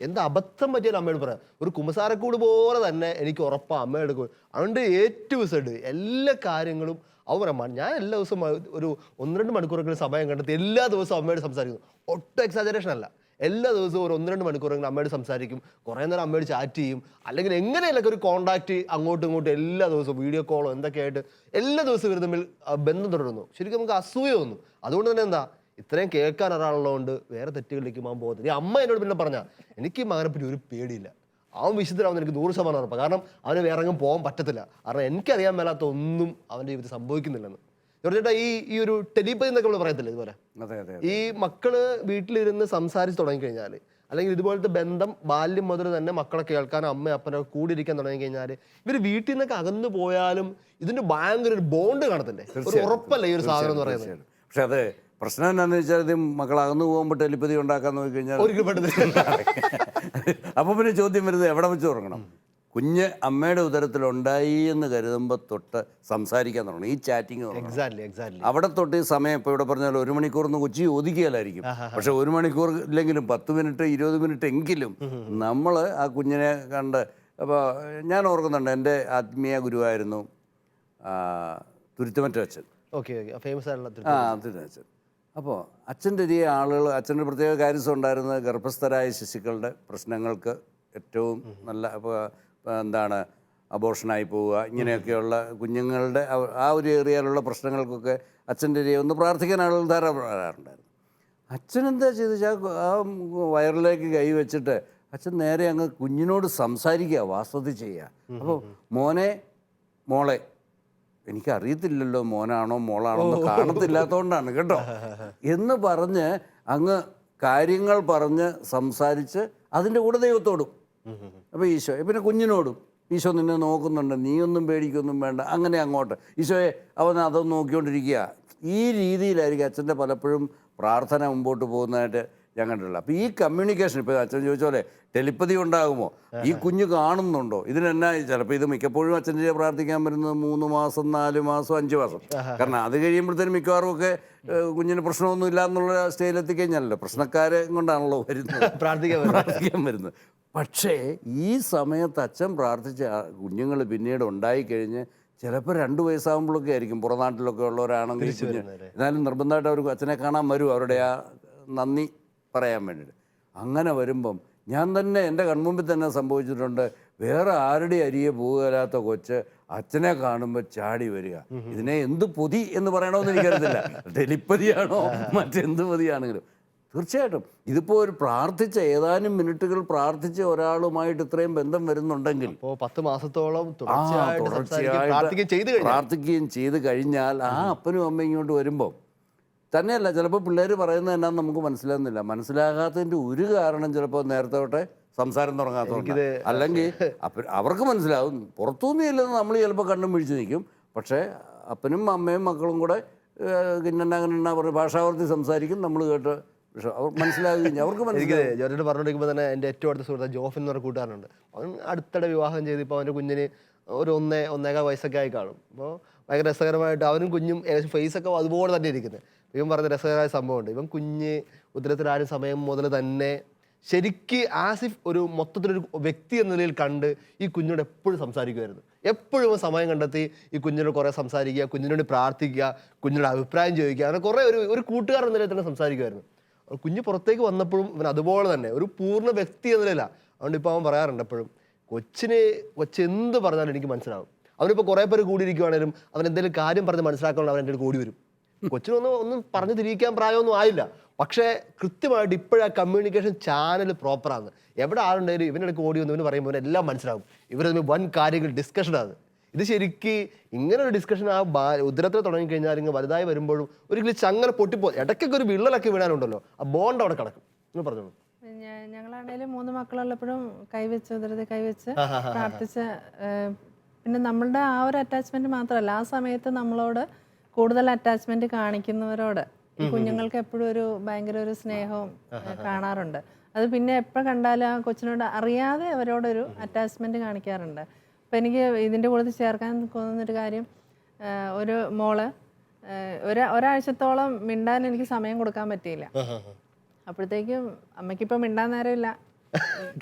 S1: എന്ത് അബദ്ധം പറ്റിയാലും അമ്മയോട് പറയാം. ഒരു കുമ്പസാരക്കൂട് പോലെ തന്നെ എനിക്ക് ഉറപ്പാണ് അമ്മയോട്. അതുകൊണ്ട് ഏറ്റവും സെഡ് എല്ലാ കാര്യങ്ങളും അവൻ പറയാം. ഞാൻ എല്ലാ ദിവസവും ഒരു 1-2 മണിക്കൂറെങ്കിലും സമയം കണ്ടെത്തി എല്ലാ ദിവസവും അമ്മയോട് സംസാരിക്കുന്നു. ഒട്ടും എക്സാജറേഷൻ അല്ല. എല്ലാ ദിവസവും ഒരു 1-2 മണിക്കൂറെങ്കിലും അമ്മയോട് സംസാരിക്കും. കുറേ നേരം അമ്മയോട് ചാറ്റ് ചെയ്യും. അല്ലെങ്കിൽ എങ്ങനെയല്ലൊക്കെ ഒരു കോൺടാക്റ്റ് അങ്ങോട്ടും ഇങ്ങോട്ടും എല്ലാ ദിവസവും വീഡിയോ കോളോ എന്തൊക്കെയായിട്ട് എല്ലാ ദിവസവും ഇവർ തമ്മിൽ ബന്ധം തുടരുന്നു. ശരിക്കും നമുക്ക് അസൂയ തോന്നും. അതുകൊണ്ട് തന്നെ എന്താ, ഇത്രയും കേൾക്കാൻ ഒരാളുള്ളതുകൊണ്ട് വേറെ തെറ്റുകളിലേക്ക് മകൻ പോകുന്നത്. ഈ അമ്മ എന്നോട് പിന്നെ പറഞ്ഞാൽ എനിക്ക് മകനെ പറ്റി ഒരു പേടിയില്ല, അവൻ വിശുദ്ധരാവുന്ന എനിക്ക് 100% ഉറപ്പാണ്. കാരണം അവന് വേറെ എങ്ങും പോകാൻ പറ്റത്തില്ല. കാരണം എനിക്കറിയാൻ മേലാത്ത ഒന്നും അവൻ്റെ ജീവിതത്തിൽ സംഭവിക്കുന്നില്ലെന്ന്. ചേട്ടാ, ഈ ഒരു ടെലിപ്പതി എന്നൊക്കെ നമ്മൾ പറയത്തില്ല, ഇതുപോലെ ഈ മക്കള് വീട്ടിലിരുന്ന് സംസാരിച്ച് തുടങ്ങിക്കഴിഞ്ഞാൽ, അല്ലെങ്കിൽ ഇതുപോലത്തെ ബന്ധം ബാല്യം മുതൽ തന്നെ മക്കളെ കേൾക്കാനും അമ്മ അപ്പനൊക്കെ കൂടിയിരിക്കാൻ തുടങ്ങിക്കഴിഞ്ഞാൽ ഇവർ വീട്ടിൽ നിന്നൊക്കെ അകന്നു പോയാലും ഇതിന്റെ ഭയങ്കര ഒരു ബോണ്ട് കാണത്തില്ലേ, ഒരു ഉറപ്പല്ലേ ഈ ഒരു സാധനം എന്ന് പറയുന്നത്.
S4: പക്ഷെ അത് പ്രശ്നം എന്താണെന്ന് വെച്ചാൽ ഇത് മക്കൾ അകന്നു പോകുമ്പോൾ ടെലിപ്പതി ഉണ്ടാക്കാൻ നോക്കിക്കഴിഞ്ഞാൽ അപ്പോൾ പിന്നെ ചോദ്യം വരുന്നത് എവിടെ വെച്ച് തുടങ്ങണം. കുഞ്ഞ് അമ്മയുടെ ഉദരത്തിലുണ്ടായി എന്ന് കരുതുമ്പോൾ തൊട്ട് സംസാരിക്കാൻ തുടങ്ങണം, ഈ ചാറ്റിങ് തുടങ്ങണം. അവിടെ തൊട്ട് ഈ സമയം ഇപ്പോൾ ഇവിടെ പറഞ്ഞാൽ 1 മണിക്കൂറൊന്നും കൊച്ചി ഒതുക്കിയാലായിരിക്കും. പക്ഷെ 1 മണിക്കൂർ ഇല്ലെങ്കിലും 10 മിനിറ്റ് 20 മിനിറ്റ് എങ്കിലും നമ്മൾ ആ കുഞ്ഞിനെ കണ്ട്. അപ്പോൾ ഞാൻ ഓർക്കുന്നുണ്ട്, എൻ്റെ ആത്മീയ ഗുരുവായിരുന്നു തുരുത്തുമറ്റ അച്ഛൻ. തുരുത്തച്ഛൻ. അപ്പോൾ അച്ഛൻ്റെ ഈ ആളുകൾ, അച്ഛൻ്റെ പ്രത്യേക കാര്യസം ഉണ്ടായിരുന്നത് ഗർഭസ്ഥരായ ശിശുക്കളുടെ പ്രശ്നങ്ങൾക്ക് ഏറ്റവും നല്ല, ഇപ്പോൾ എന്താണ് അബോർഷനായി പോവുക, ഇങ്ങനെയൊക്കെയുള്ള കുഞ്ഞുങ്ങളുടെ ആ ഒരു ഏരിയയിലുള്ള പ്രശ്നങ്ങൾക്കൊക്കെ അച്ഛൻ്റെ ഒന്ന് പ്രാർത്ഥിക്കാൻ ആളുകൾ ധാരാളം വരാറുണ്ടായിരുന്നു. അച്ഛൻ എന്താ ചെയ്തെന്ന് വെച്ചാൽ ആ വയറിലേക്ക് കൈ വെച്ചിട്ട് അച്ഛൻ നേരെ അങ്ങ് കുഞ്ഞിനോട് സംസാരിക്കുക, വാസ്തവത്തിൽ ചെയ്യുക. അപ്പോൾ മോളെ എനിക്കറിയത്തില്ലല്ലോ മോനാണോ മോളാണോ എന്ന് കാണത്തില്ലാത്തതുകൊണ്ടാണ് കേട്ടോ എന്ന് പറഞ്ഞ് അങ്ങ് കാര്യങ്ങൾ പറഞ്ഞ് സംസാരിച്ച് അതിൻ്റെ കൂടെ ദൈവത്തോടും, അപ്പോൾ ഈശോ പിന്നെ കുഞ്ഞിനോടും, ഈശോ നിന്നെ നോക്കുന്നുണ്ട്, നീയൊന്നും പേടിക്കൊന്നും വേണ്ട, അങ്ങനെ അങ്ങോട്ട് ഈശോയെ അവൻ അതൊന്നും നോക്കിക്കൊണ്ടിരിക്കുക. ഈ രീതിയിലായിരിക്കും അച്ഛൻ്റെ പലപ്പോഴും പ്രാർത്ഥന മുമ്പോട്ട് പോകുന്നതായിട്ട് ഞാൻ കണ്ടിട്ടുള്ളത്. അപ്പോൾ ഈ കമ്മ്യൂണിക്കേഷൻ, ഇപ്പോൾ അച്ഛൻ ചോദിച്ച പോലെ ടെലിപ്പതി ഉണ്ടാകുമോ, ഈ കുഞ്ഞ് കാണുന്നുണ്ടോ, ഇതിനെന്നാ ചിലപ്പോൾ ഇത് മിക്കപ്പോഴും അച്ഛൻ്റെ പ്രാർത്ഥിക്കാൻ വരുന്നത് 3 മാസം 4 മാസം 5 മാസം. കാരണം അത് കഴിയുമ്പോഴത്തേനും മിക്കവാറും ഒക്കെ കുഞ്ഞിന് പ്രശ്നമൊന്നും ഇല്ല എന്നുള്ള സ്റ്റേജിലെത്തിക്കഴിഞ്ഞാലല്ലോ പ്രശ്നക്കാരെ കൊണ്ടാണല്ലോ വരുന്നത്, പ്രാർത്ഥിക്കാൻ വരുന്നത്. പക്ഷേ ഈ സമയത്ത് അച്ഛൻ പ്രാർത്ഥിച്ച കുഞ്ഞുങ്ങൾ പിന്നീട് ഉണ്ടായിക്കഴിഞ്ഞ് ചിലപ്പോൾ 2 വയസ്സാകുമ്പോഴൊക്കെ ആയിരിക്കും പുറനാട്ടിലൊക്കെ ഉള്ളവരാണെങ്കിൽ കുഞ്ഞ്, എന്നാലും നിർബന്ധമായിട്ട് അവർ അച്ഛനെ കാണാൻ വരും, അവരുടെ ആ നന്ദി പറയാൻ വേണ്ടിയിട്ട്. അങ്ങനെ വരുമ്പം ഞാൻ തന്നെ എൻ്റെ കൺമുമ്പിൽ തന്നെ സംഭവിച്ചിട്ടുണ്ട്, വേറെ ആരുടെ അരിയെ പോകാത്ത കൊച്ച് അച്ഛനെ കാണുമ്പോൾ ചാടി വരിക. ഇതിനെ എന്ത് പൊതി എന്ന് പറയണമെന്ന് എനിക്കറിയത്തില്ല, ടെലിപ്പതിയാണോ മറ്റെന്ത് പൊതിയാണെങ്കിലും. തീർച്ചയായിട്ടും ഇതിപ്പോൾ ഒരു പ്രാർത്ഥിച്ച ഏതാനും മിനിറ്റുകൾ പ്രാർത്ഥിച്ച ഒരാളുമായിട്ട് ഇത്രയും ബന്ധം വരുന്നുണ്ടെങ്കിൽ,
S1: അപ്പോൾ 10 മാസത്തോളം
S4: തുടർച്ചയായിട്ട് പ്രാർത്ഥിക്കുകയും ചെയ്ത് കഴിഞ്ഞാൽ ആ അപ്പനും അമ്മയും ഇങ്ങോട്ട് വരുമ്പോൾ തന്നെയല്ല, ചിലപ്പോൾ പിള്ളേർ പറയുന്നത് എന്നാന്ന് നമുക്ക് മനസ്സിലാകുന്നില്ല. മനസ്സിലാകാത്തതിൻ്റെ ഒരു കാരണം ചിലപ്പോൾ നേരത്തെ തൊട്ടേ സംസാരം തുടങ്ങാത്തതുകൊണ്ട്, അല്ലെങ്കിൽ അവർക്ക് മനസ്സിലാവും. പുറത്തുനിന്ന് ഇല്ലെന്ന് നമ്മൾ ചിലപ്പോൾ കണ്ണും പിടിച്ച് നിൽക്കും. പക്ഷേ അപ്പനും അമ്മയും മക്കളും കൂടെ കിന്നണ്ണ പറയും ഭാഷാവർത്തി സംസാരിക്കും, നമ്മൾ കേട്ട് അവർ മനസ്സിലാകുകയും അവർക്ക് മനസ്സിലാകും.
S1: ജോർജ് പറഞ്ഞുകൊണ്ടിരിക്കുമ്പോൾ തന്നെ എൻ്റെ ഏറ്റവും അടുത്ത സുഹൃത്ത് ജോഫിൻ എന്ന് പറഞ്ഞ കൂട്ടുകാരനുണ്ട്. അവൻ അടുത്തിടെ വിവാഹം ചെയ്ത് ഇപ്പോൾ അവൻ്റെ കുഞ്ഞിന് ഒരു 1-1.25 വയസ്സൊക്കെ ആയി കാണും. അപ്പോൾ ഭയങ്കര രസകരമായിട്ട് അവനും കുഞ്ഞും ഏകദേശം ഫേസൊക്കെ അതുപോലെ തന്നെ ഇരിക്കുന്നത്. ഇവൻ പറഞ്ഞ രസകരമായ സംഭവമുണ്ട്. ഇവൻ കുഞ്ഞ് ഉദരത്തിലായ സമയം മുതൽ തന്നെ ശരിക്ക് ആസിഫ് ഒരു മൊത്തത്തിലൊരു വ്യക്തി എന്ന നിലയിൽ കണ്ട് ഈ കുഞ്ഞിനോട് എപ്പോഴും സംസാരിക്കുമായിരുന്നു. എപ്പോഴും സമയം കണ്ടെത്തി ഈ കുഞ്ഞിനോട് കുറേ സംസാരിക്കുക, കുഞ്ഞിനോട് പ്രാർത്ഥിക്കുക, കുഞ്ഞിനോട് അഭിപ്രായം ചോദിക്കുക, അങ്ങനെ കുറേ ഒരു കൂട്ടുകാരൻ എന്ന നിലയിൽ തന്നെ സംസാരിക്കുമായിരുന്നു. കുഞ്ഞ് പുറത്തേക്ക് വന്നപ്പോഴും ഇവൻ അതുപോലെ തന്നെ ഒരു പൂർണ്ണ വ്യക്തി എന്ന നിലയിലാണ്. അതുകൊണ്ട് ഇപ്പോൾ അവൻ പറയാറുണ്ട് എപ്പോഴും, കൊച്ചെന്ത് പറഞ്ഞാലും എനിക്ക് മനസ്സിലാവും. അവനിപ്പോൾ കുറേ പേര് കൂടിയിരിക്കുവാണേലും അവൻ എന്തെങ്കിലും കാര്യം പറഞ്ഞ് മനസ്സിലാക്കാനുള്ള അവൻ എൻ്റെ കൂടി വരും. ഒന്നും പറഞ്ഞു തിരിക്കാൻ പ്രായമൊന്നും ആയില്ല, പക്ഷേ കൃത്യമായിട്ട് ഇപ്പോഴാ കമ്മ്യൂണിക്കേഷൻ ചാനൽ പ്രോപ്പറാണ്. എവിടെ ആളുണ്ടായാലും ഇവനിടയ്ക്ക് ഓടി വന്നു ഇവന് പറയുമ്പോൾ എല്ലാം മനസ്സിലാവും. ഇവരൊന്ന് വൻ കാര്യങ്ങൾ ഡിസ്കഷനാണ്. ഇത് ശരിക്ക് ഇങ്ങനെ ഒരു ഡിസ്കഷൻ ആ ഉദരത്തിൽ തുടങ്ങിക്കഴിഞ്ഞാൽ ഇങ്ങനെ വലുതായി വരുമ്പോഴും ഒരിക്കലും ചങ്ങനെ പൊട്ടിപ്പോ ഇടയ്ക്കൊക്കെ ഒരു വിള്ളലൊക്കെ വീണാനുണ്ടല്ലോ, ആ ബോണ്ട് അവിടെ കിടക്കും. നിങ്ങൾ പറഞ്ഞോളൂ.
S3: ഞങ്ങളാണേലും 3 മക്കളുള്ളപ്പോഴും ഉദരത്തിൽ കൈവച്ച് പ്രാർത്ഥിച്ച്, പിന്നെ നമ്മളുടെ ആ ഒരു അറ്റാച്ച്മെന്റ് മാത്രമല്ല, ആ സമയത്ത് നമ്മളോട് കൂടുതൽ അറ്റാച്ച്മെന്റ് കാണിക്കുന്നവരോട് ഈ കുഞ്ഞുങ്ങൾക്ക് എപ്പോഴും ഒരു ഭയങ്കര ഒരു സ്നേഹവും കാണാറുണ്ട്. അത് പിന്നെ എപ്പോൾ കണ്ടാലും ആ കൊച്ചിനോട് അറിയാതെ അവരോടൊരു അറ്റാച്ച്മെന്റ് കാണിക്കാറുണ്ട്. അപ്പം എനിക്ക് ഇതിൻ്റെ കൂടെ ചേർക്കാൻ തോന്നുന്നൊരു കാര്യം, ഒരു മോള് ഒരാഴ്ചത്തോളം മിണ്ടാൻ എനിക്ക് സമയം കൊടുക്കാൻ പറ്റിയില്ല. അപ്പോഴത്തേക്കും അമ്മയ്ക്കിപ്പോൾ മിണ്ടാൻ നേരമില്ല.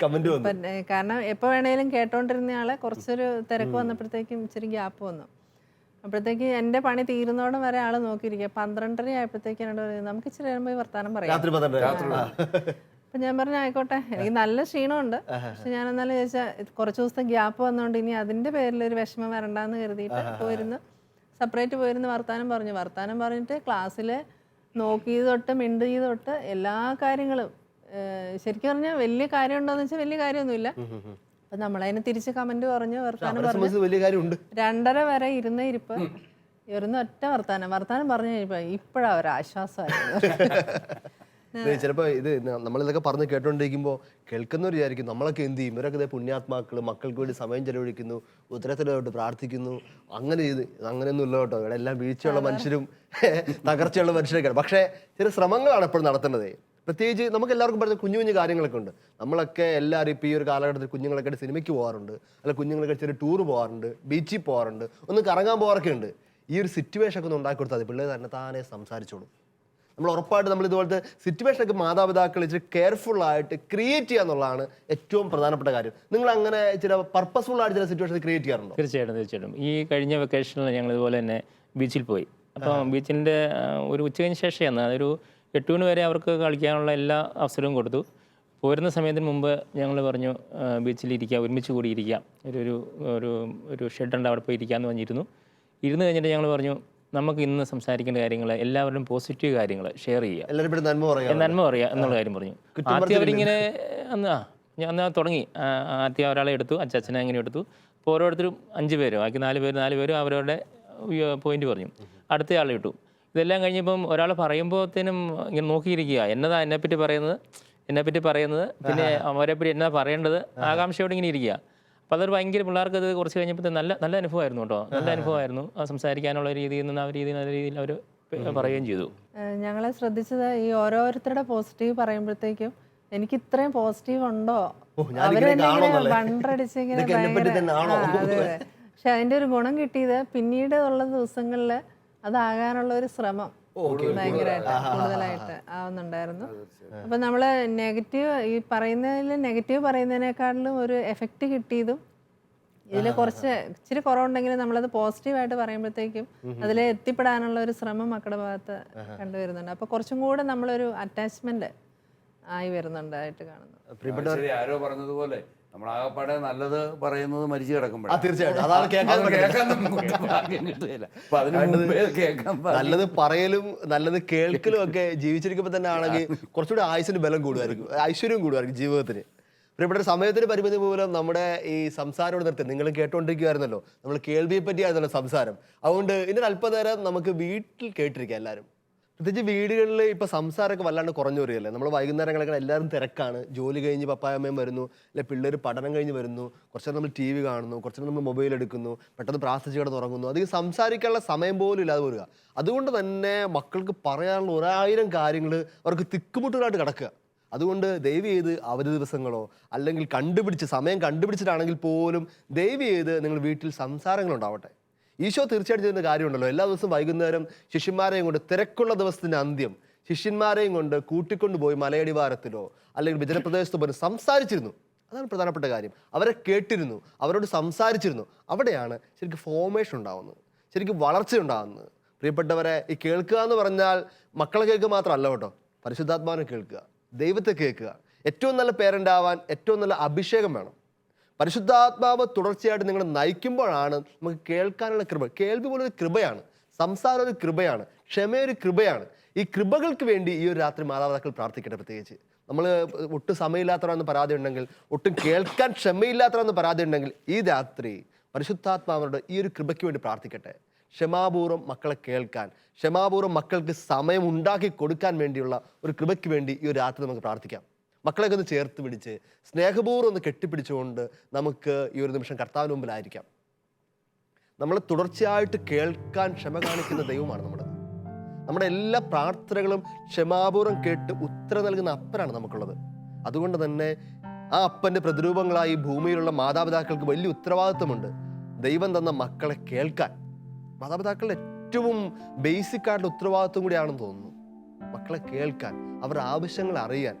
S3: കാരണം എപ്പോൾ വേണേലും കേട്ടോണ്ടിരുന്നയാളെ കുറച്ചൊരു തിരക്ക് വന്നപ്പോഴത്തേക്കും ഇച്ചിരി ഗ്യാപ്പ് വന്നു. അപ്പോഴത്തേക്ക് എൻ്റെ പണി തീരുന്നോടും വരെ ആള് നോക്കിയിരിക്കുക. 12:30 ആയപ്പോഴത്തേക്ക് എന്നോട് പറയുന്നത് നമുക്ക് ഇച്ചിരി നേരം പോയി വർത്താനം പറയാം. അപ്പം ഞാൻ പറഞ്ഞു ആയിക്കോട്ടെ, എനിക്ക് നല്ല ക്ഷീണമുണ്ട്, പക്ഷെ ഞാൻ എന്നാലും ചോദിച്ചാൽ കുറച്ച് ദിവസത്തെ ഗ്യാപ്പ് വന്നതുകൊണ്ട് ഇനി അതിൻ്റെ പേരിൽ ഒരു വിഷമം വരണ്ടെന്ന് കരുതിയിട്ട് പോയിരുന്നു, സെപ്പറേറ്റ് പോയിരുന്ന് വർത്താനം പറഞ്ഞിട്ട് ക്ലാസ്സിൽ നോക്കിയത് തൊട്ട് മിണ്ടിയത് തൊട്ട് എല്ലാ കാര്യങ്ങളും ശരിക്കും പറഞ്ഞാൽ വലിയ കാര്യം ഉണ്ടോയെന്ന് വെച്ചാൽ വലിയ കാര്യമൊന്നുമില്ല. അപ്പൊ നമ്മളതിന് തിരിച്ച് കമന്റ് പറഞ്ഞു, വർത്താനം പറഞ്ഞു. 2:30 വരെ ഇരുന്ന ഇരിപ്പ് ഒറ്റ വർത്താനം പറഞ്ഞു കഴിഞ്ഞപ്പോ ഇപ്പഴാ ഒരു ആശ്വാസമായിരുന്നു.
S1: ചിലപ്പോൾ ഇത് നമ്മളിതൊക്കെ പറഞ്ഞ് കേട്ടോണ്ടിരിക്കുമ്പോൾ കേൾക്കുന്നവർ വിചാരിക്കും നമ്മളൊക്കെ എന്ത് ചെയ്യും, ഇവരൊക്കെ പുണ്യാത്മാക്കൾ മക്കൾക്ക് വേണ്ടി സമയം ചെലവഴിക്കുന്നു, ഉത്തരത്തിലോട്ട് പ്രാർത്ഥിക്കുന്നു, അങ്ങനെയൊന്നും ഇല്ല കേട്ടോ. ഇവിടെ എല്ലാം വീഴ്ചയുള്ള മനുഷ്യരും തകർച്ചയുള്ള മനുഷ്യരൊക്കെയാണ്. പക്ഷേ ചില ശ്രമങ്ങളാണ് എപ്പോഴും നടത്തേണ്ടത്. പ്രത്യേകിച്ച് നമുക്ക് എല്ലാവർക്കും പറഞ്ഞ കുഞ്ഞു കുഞ്ഞു കാര്യങ്ങളൊക്കെ ഉണ്ട്. നമ്മളൊക്കെ എല്ലാവരും ഇപ്പോൾ ഈ ഒരു കാലഘട്ടത്തിൽ കുഞ്ഞുങ്ങളൊക്കെ സിനിമയ്ക്ക് പോകാറുണ്ട്, അല്ല കുഞ്ഞുങ്ങളൊക്കെ ചെറിയ ടൂർ പോകാറുണ്ട്, ബീച്ചിൽ പോകാറുണ്ട്, ഒന്ന് കറങ്ങാൻ പോകാറൊക്കെ ഉണ്ട്. ഈ ഒരു സിറ്റുവേഷൻ ഒക്കെ ഒന്ന് ഉണ്ടാക്കി കൊടുത്താൽ മതി, പിള്ളേർ തന്നെ താനെ സംസാരിച്ചോളും. നമ്മൾ ഉറപ്പായിട്ട് നമ്മൾ ഇതുപോലത്തെ സിറ്റുവേഷനൊക്കെ മാതാപിതാക്കൾ ഇച്ചിരി കെയർഫുള്ളായിട്ട് ക്രിയേറ്റ് ചെയ്യുക എന്നുള്ളതാണ് ഏറ്റവും പ്രധാനപ്പെട്ട കാര്യം. നിങ്ങൾ അങ്ങനെ ചില പർപ്പസ്ഫുൾ ആയിട്ട് ചില സിറ്റുവേഷൻ ക്രിയേറ്റ് ചെയ്യാറുണ്ടോ?
S2: തീർച്ചയായിട്ടും. ഈ കഴിഞ്ഞ വെക്കേഷനിൽ ഞങ്ങൾ ഇതുപോലെ തന്നെ ബീച്ചിൽ പോയി. അപ്പം ബീച്ചിൻ്റെ ഒരു ഉച്ചകഴിഞ്ഞ ശേഷമാണ്, അതൊരു 8 മണി വരെ അവർക്ക് കളിക്കാനുള്ള എല്ലാ അവസരവും കൊടുത്തു. പോരുന്ന സമയത്തിന് മുമ്പ് ഞങ്ങൾ പറഞ്ഞു ബീച്ചിലിരിക്കുക, ഒരുമിച്ച് കൂടി ഇരിക്കാം, ഒരു ഷെഡുണ്ട് അവിടെ പോയി ഇരിക്കാമെന്ന് പറഞ്ഞിരുന്നു. ഇരുന്ന് കഴിഞ്ഞിട്ട് ഞങ്ങൾ പറഞ്ഞു നമുക്ക് ഇന്ന് സംസാരിക്കേണ്ട കാര്യങ്ങൾ എല്ലാവരുടെയും പോസിറ്റീവ് കാര്യങ്ങൾ ഷെയർ ചെയ്യുക,
S1: എല്ലാവരും നന്മ പറയുക എന്നുള്ള
S2: കാര്യം പറഞ്ഞു. ആദ്യം അവരിങ്ങനെ അന്ന് തുടങ്ങി. ആദ്യം ഒരാളെ എടുത്തു, അച്ഛനെ അങ്ങനെ എടുത്തു. അപ്പോൾ ഓരോരുത്തരും 5 പേരോ ബാക്കി 4 പേരും അവരവരുടെ പോയിന്റ് പറഞ്ഞു. അടുത്തയാളെ ഇട്ടു. ഇതെല്ലാം കഴിഞ്ഞപ്പം ഒരാൾ പറയുമ്പോഴത്തേനും ഇങ്ങനെ നോക്കിയിരിക്കുക, എന്നെപ്പറ്റി പറയുന്നത്, പിന്നെ അവരെപ്പറ്റി എന്നാ പറയേണ്ടത്, ആകാംക്ഷയോടെ ഇങ്ങനെ ഇരിക്കുക. അപ്പോൾ അതൊരു ഭയങ്കര പിള്ളേർക്ക് അത് കുറച്ച് കഴിഞ്ഞപ്പോൾ നല്ല അനുഭവമായിരുന്നു കേട്ടോ. നല്ല അനുഭവമായിരുന്നു. സംസാരിക്കാനുള്ള രീതിയിൽ നിന്ന് നല്ല രീതിയിൽ അവർ പറയുകയും ചെയ്തു.
S3: ഞങ്ങളെ ശ്രദ്ധിച്ചത് ഈ ഓരോരുത്തരുടെ പോസിറ്റീവ് പറയുമ്പോഴത്തേക്കും എനിക്ക് ഇത്രയും പോസിറ്റീവ് ഉണ്ടോ, അവരെന്നെ വണ്ടടിച്ചിങ്ങനെ ഭയങ്കര. പക്ഷെ അതിൻ്റെ ഒരു ഗുണം കിട്ടിയത് പിന്നീട് ഉള്ള ദിവസങ്ങളിൽ അതാകാനുള്ള ഒരു ശ്രമം ഭയങ്കരമായിട്ട് കൂടുതലായിട്ട് ആവുന്നുണ്ടായിരുന്നു. അപ്പൊ നമ്മള് നെഗറ്റീവ് പറയുന്നതിനേക്കാളും ഒരു എഫക്റ്റ് കിട്ടിയതും ഇതിൽ ഇച്ചിരി കുറവുണ്ടെങ്കിലും നമ്മളത് പോസിറ്റീവായിട്ട് പറയുമ്പോഴത്തേക്കും അതിൽ എത്തിപ്പെടാനുള്ള ഒരു ശ്രമം മക്കളുടെ ഭാഗത്ത് കണ്ടുവരുന്നുണ്ട്. അപ്പൊ കുറച്ചും കൂടെ നമ്മളൊരു അറ്റാച്ച്മെന്റ് ആയി വരുന്നുണ്ടായിട്ട് കാണുന്നു.
S4: ശരി, ആരോ പറഞ്ഞതുപോലെ നമ്മളാകപ്പാടെ നല്ലത് പറയുന്നത് മരിച്ചു കിടക്കുമ്പോഴാണ്.
S1: തീർച്ചയായിട്ടും അതാണ് കേൾക്കാൻ നല്ലത് പറയലും നല്ലത് കേൾക്കലും ഒക്കെ ജീവിച്ചിരിക്കുമ്പോൾ തന്നെ ആണെങ്കിൽ കുറച്ചുകൂടി ആയുസിന് ബലം കൂടുമായിരിക്കും, ഐശ്വര്യം കൂടുമായിരിക്കും ജീവിതത്തിന്. പ്രിയപ്പെട്ട സമയത്തിന് പരിമിതി മൂലം നമ്മുടെ ഈ സംസാരോട് നിർത്തി നിങ്ങൾ കേട്ടുകൊണ്ടിരിക്കുമായിരുന്നല്ലോ, നമ്മൾ കേൾവിയെ പറ്റിയായിരുന്നല്ലോ സംസാരം. അതുകൊണ്ട് ഇന്നൊരു അല്പനേരം നമുക്ക് വീട്ടിൽ കേട്ടിരിക്കാം എല്ലാവരും. പ്രത്യേകിച്ച് വീടുകളിൽ ഇപ്പം സംസാരമൊക്കെ വല്ലാണ്ട് കുറഞ്ഞു വരികയല്ലേ. നമ്മൾ വൈകുന്നേരങ്ങളൊക്കെ എല്ലാവരും തിരക്കാണ്, ജോലി കഴിഞ്ഞ് പപ്പായമ്മയും വരുന്നു, അല്ലെ പിള്ളേർ പഠനം കഴിഞ്ഞ് വരുന്നു, കുറച്ച് നമ്മൾ TV കാണുന്നു, കുറച്ച് നമ്മൾ മൊബൈൽ എടുക്കുന്നു, പെട്ടെന്ന് പ്രാർത്ഥിച്ച് കിടന്ന് ഉറങ്ങുന്നു, അധികം സംസാരിക്കാനുള്ള സമയം പോലും ഇല്ലാതെ വരിക. അതുകൊണ്ട് തന്നെ മക്കൾക്ക് പറയാനുള്ള 1000 കാര്യങ്ങൾ അവർക്ക് തിക്കുമുട്ടുകളായിട്ട് കിടക്കുക. അതുകൊണ്ട് ദയവ് ചെയ്ത് അവധി ദിവസങ്ങളോ അല്ലെങ്കിൽ സമയം കണ്ടുപിടിച്ചിട്ടാണെങ്കിൽ പോലും ദയവ് ചെയ്ത് നിങ്ങൾ വീട്ടിൽ സംസാരങ്ങളുണ്ടാവട്ടെ. ഈശോ തീർച്ചയായിട്ടും ചെയ്യുന്ന കാര്യമുണ്ടല്ലോ, എല്ലാ ദിവസവും വൈകുന്നേരം ശിഷ്യന്മാരെയും കൊണ്ട് തിരക്കുള്ള ദിവസത്തിൻ്റെ അന്ത്യം ശിഷ്യന്മാരെയും കൊണ്ട് കൂട്ടിക്കൊണ്ടുപോയി മലയടിവാരത്തിലോ അല്ലെങ്കിൽ വിജനപ്രദേശത്തോ പോലും സംസാരിച്ചിരുന്നു. അതാണ് പ്രധാനപ്പെട്ട കാര്യം. അവരെ കേട്ടിരുന്നു, അവരോട് സംസാരിച്ചിരുന്നു. അവിടെയാണ് ശരിക്കും ഫോർമേഷൻ ഉണ്ടാവുന്നത്, ശരിക്കും വളർച്ച ഉണ്ടാകുന്നത്. പ്രിയപ്പെട്ടവരെ, ഈ കേൾക്കുക എന്ന് പറഞ്ഞാൽ മക്കളെ കേൾക്കുക മാത്രമല്ല കേട്ടോ, പരിശുദ്ധാത്മാവിനെ കേൾക്കുക, ദൈവത്തെ കേൾക്കുക. ഏറ്റവും നല്ല പേരൻ്റ് ആവാൻ ഏറ്റവും നല്ല അഭിഷേകം വേണം. പരിശുദ്ധാത്മാവ് തുടർച്ചയായിട്ട് നിങ്ങൾ നയിക്കുമ്പോഴാണ് നമുക്ക് കേൾക്കാനുള്ള കൃപ. കേൾവി പോലൊരു കൃപയാണ്, സംസാരം ഒരു കൃപയാണ്, ക്ഷമയൊരു കൃപയാണ്. ഈ കൃപകൾക്ക് വേണ്ടി ഈ ഒരു രാത്രി മാതാപിതാക്കൾ പ്രാർത്ഥിക്കട്ടെ. പ്രത്യേകിച്ച് നമ്മൾ ഒട്ടും സമയമില്ലാത്തവരാണെന്ന് പരാതി ഉണ്ടെങ്കിൽ, ഒട്ടും കേൾക്കാൻ ക്ഷമയില്ലാത്തവരാണെന്ന് പരാതി ഉണ്ടെങ്കിൽ, ഈ രാത്രി പരിശുദ്ധാത്മാവരോട് ഈ ഒരു കൃപയ്ക്ക് വേണ്ടി പ്രാർത്ഥിക്കട്ടെ. ക്ഷമാപൂർവ്വം മക്കളെ കേൾക്കാൻ, ക്ഷമാപൂർവ്വം മക്കൾക്ക് സമയം ഉണ്ടാക്കി കൊടുക്കാൻ വേണ്ടിയുള്ള ഒരു കൃപയ്ക്ക് വേണ്ടി ഈ ഒരു രാത്രി നമുക്ക് പ്രാർത്ഥിക്കാം. മക്കളെയൊക്കെ ഒന്ന് ചേർത്ത് പിടിച്ച് സ്നേഹപൂർവ്വം ഒന്ന് കെട്ടിപ്പിടിച്ചുകൊണ്ട് നമുക്ക് ഈ ഒരു നിമിഷം കർത്താവിന് മുമ്പിലായിരിക്കാം. നമ്മൾ തുടർച്ചയായിട്ട് കേൾക്കാൻ ക്ഷമ കാണിക്കുന്ന ദൈവമാണ് നമ്മുടെ എല്ലാ പ്രാർത്ഥനകളും ക്ഷമാപൂർവ്വം കേട്ട് ഉത്തരം നൽകുന്ന അപ്പനാണ് നമുക്കുള്ളത്. അതുകൊണ്ട് തന്നെ ആ അപ്പൻ്റെ പ്രതിരൂപങ്ങളായി ഭൂമിയിലുള്ള മാതാപിതാക്കൾക്ക് വലിയ ഉത്തരവാദിത്വമുണ്ട്. ദൈവം തന്ന മക്കളെ കേൾക്കാൻ മാതാപിതാക്കളുടെ ഏറ്റവും ബേസിക് ആയിട്ടുള്ള ഉത്തരവാദിത്വം കൂടിയാണെന്ന് തോന്നുന്നു. മക്കളെ കേൾക്കാൻ, അവരുടെ ആവശ്യങ്ങൾ അറിയാൻ,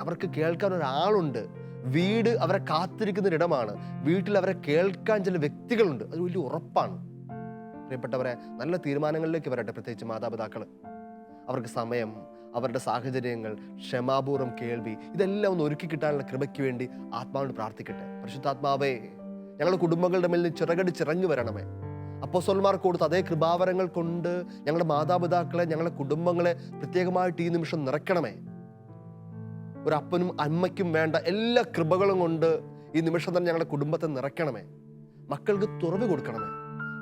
S1: അവർക്ക് കേൾക്കാൻ ഒരാളുണ്ട്. വീട് അവരെ കാത്തിരിക്കുന്നൊരിടമാണ്. വീട്ടിൽ അവരെ കേൾക്കാൻ ചില വ്യക്തികളുണ്ട്. അത് വലിയ ഉറപ്പാണ്. പ്രിയപ്പെട്ടവരെ, നല്ല തീരുമാനങ്ങളിലേക്ക് വരട്ടെ. പ്രത്യേകിച്ച് മാതാപിതാക്കൾ, അവർക്ക് സമയം, അവരുടെ സാഹചര്യങ്ങൾ, ക്ഷമാപൂർവ്വം കേൾവി, ഇതെല്ലാം ഒന്ന് ഒരുക്കി കിട്ടാനുള്ള കൃപയ്ക്ക് വേണ്ടി ആത്മാവിനോട് പ്രാർത്ഥിക്കട്ടെ. പരിശുദ്ധാത്മാവേ, ഞങ്ങളുടെ കുടുംബങ്ങളുടെ മേൽ ചിറകടിച്ചിറങ്ങി വരണമേ. അപ്പോസ്തലന്മാർക്ക് കൊടുത്ത അതേ കൃപാവരങ്ങൾ കൊണ്ട് ഞങ്ങളുടെ മാതാപിതാക്കളെ, ഞങ്ങളുടെ കുടുംബങ്ങളെ പ്രത്യേകമായിട്ട് ഈ നിമിഷം നിറയ്ക്കണമേ. ഒരു അപ്പനും അമ്മയ്ക്കും വേണ്ട എല്ലാ കൃപകളും കൊണ്ട് ഈ നിമിഷം തന്നെ ഞങ്ങളുടെ കുടുംബത്തെ നിറയ്ക്കണമേ. മക്കൾക്ക് തുറവ് കൊടുക്കണമേ.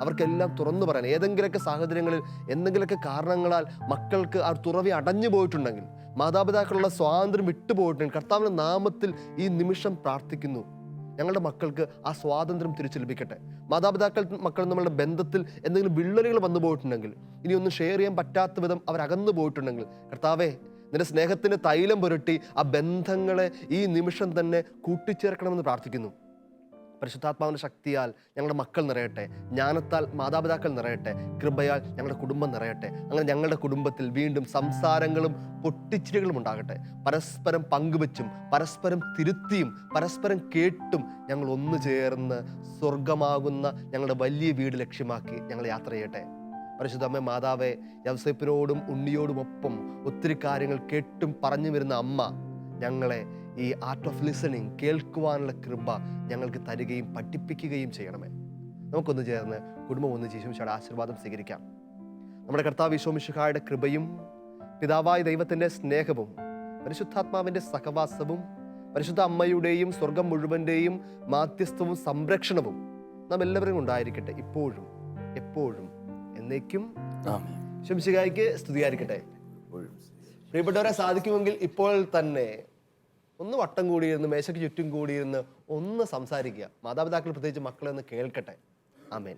S1: അവർക്കെല്ലാം തുറന്നു പറയാൻ, ഏതെങ്കിലുമൊക്കെ സാഹചര്യങ്ങളിൽ എന്തെങ്കിലുമൊക്കെ കാരണങ്ങളാൽ മക്കൾക്ക് ആ തുറവി അടഞ്ഞു പോയിട്ടുണ്ടെങ്കിൽ, മാതാപിതാക്കളുള്ള സ്വാതന്ത്ര്യം വിട്ടുപോയിട്ടുണ്ടെങ്കിൽ, കർത്താവിന്റെ നാമത്തിൽ ഈ നിമിഷം പ്രാർത്ഥിക്കുന്നു, ഞങ്ങളുടെ മക്കൾക്ക് ആ സ്വാതന്ത്ര്യം തിരിച്ചു ലഭിക്കട്ടെ. മക്കൾ നമ്മളുടെ ബന്ധത്തിൽ എന്തെങ്കിലും വിള്ളലുകൾ വന്നു പോയിട്ടുണ്ടെങ്കിൽ, ഇനി ഒന്നും ഷെയർ ചെയ്യാൻ പറ്റാത്ത വിധം അവരകന്നു പോയിട്ടുണ്ടെങ്കിൽ, കർത്താവേ, നിന്റെ സ്നേഹത്തിന് തൈലം പുരട്ടി ആ ബന്ധങ്ങളെ ഈ നിമിഷം തന്നെ കൂട്ടിച്ചേർക്കണമെന്ന് പ്രാർത്ഥിക്കുന്നു. പരിശുദ്ധാത്മാവിൻ്റെ ശക്തിയാൽ ഞങ്ങളുടെ മക്കൾ നിറയട്ടെ, ജ്ഞാനത്താൽ മാതാപിതാക്കൾ നിറയട്ടെ, കൃപയാൽ ഞങ്ങളുടെ കുടുംബം നിറയട്ടെ. അങ്ങനെ ഞങ്ങളുടെ കുടുംബത്തിൽ വീണ്ടും സംസാരങ്ങളും പൊട്ടിച്ചിരികളും ഉണ്ടാകട്ടെ. പരസ്പരം പങ്കുവെച്ചും പരസ്പരം തിരുത്തിയും പരസ്പരം കേട്ടും ഞങ്ങൾ ഒന്നു ചേർന്ന് സ്വർഗമാകുന്ന ഞങ്ങളുടെ വലിയ വീട് ലക്ഷ്യമാക്കി ഞങ്ങൾ യാത്ര ചെയ്യട്ടെ. പരിശുദ്ധമ്മ മാതാവേ, യൗസേപ്പിനോടും ഉണ്ണിയോടുമൊപ്പം ഒത്തിരി കാര്യങ്ങൾ കേട്ടും പറഞ്ഞു വരുന്ന അമ്മ, ഞങ്ങളെ ഈ ആർട്ട് ഓഫ് ലിസണിങ്, കേൾക്കുവാനുള്ള കൃപ ഞങ്ങൾക്ക് തരികയും പഠിപ്പിക്കുകയും ചെയ്യണമേ. നമുക്കൊന്ന് ചേർന്ന് കുടുംബം ഒന്ന് യേശുമിശിഹായുടെ ആശീർവാദം സ്വീകരിക്കാം. നമ്മുടെ കർത്താവ് ഈശോ മിശിഹായുടെ കൃപയും പിതാവായ ദൈവത്തിൻ്റെ സ്നേഹവും പരിശുദ്ധാത്മാവിൻ്റെ സഹവാസവും പരിശുദ്ധ അമ്മയുടെയും സ്വർഗം മുഴുവൻ്റെയും മാധ്യസ്ഥവും സംരക്ഷണവും നാം എല്ലാവരും ഉണ്ടായിരിക്കട്ടെ, ഇപ്പോഴും എപ്പോഴും എന്നേക്കും. ഈശോ മിശിഹായ്ക്ക് സ്തുതിയായിരിക്കട്ടെ. പ്രിയപ്പെട്ടവരെ, സാധിക്കുമെങ്കിൽ ഇപ്പോൾ തന്നെ ഒന്ന് വട്ടം കൂടിയിരുന്ന്, മേശയ്ക്ക് ചുറ്റും കൂടിയിരുന്ന് ഒന്ന് സംസാരിക്കുക. മാതാപിതാക്കൾ പ്രത്യേകിച്ച് മക്കളെ ഒന്ന് കേൾക്കട്ടെ. ആമേൻ.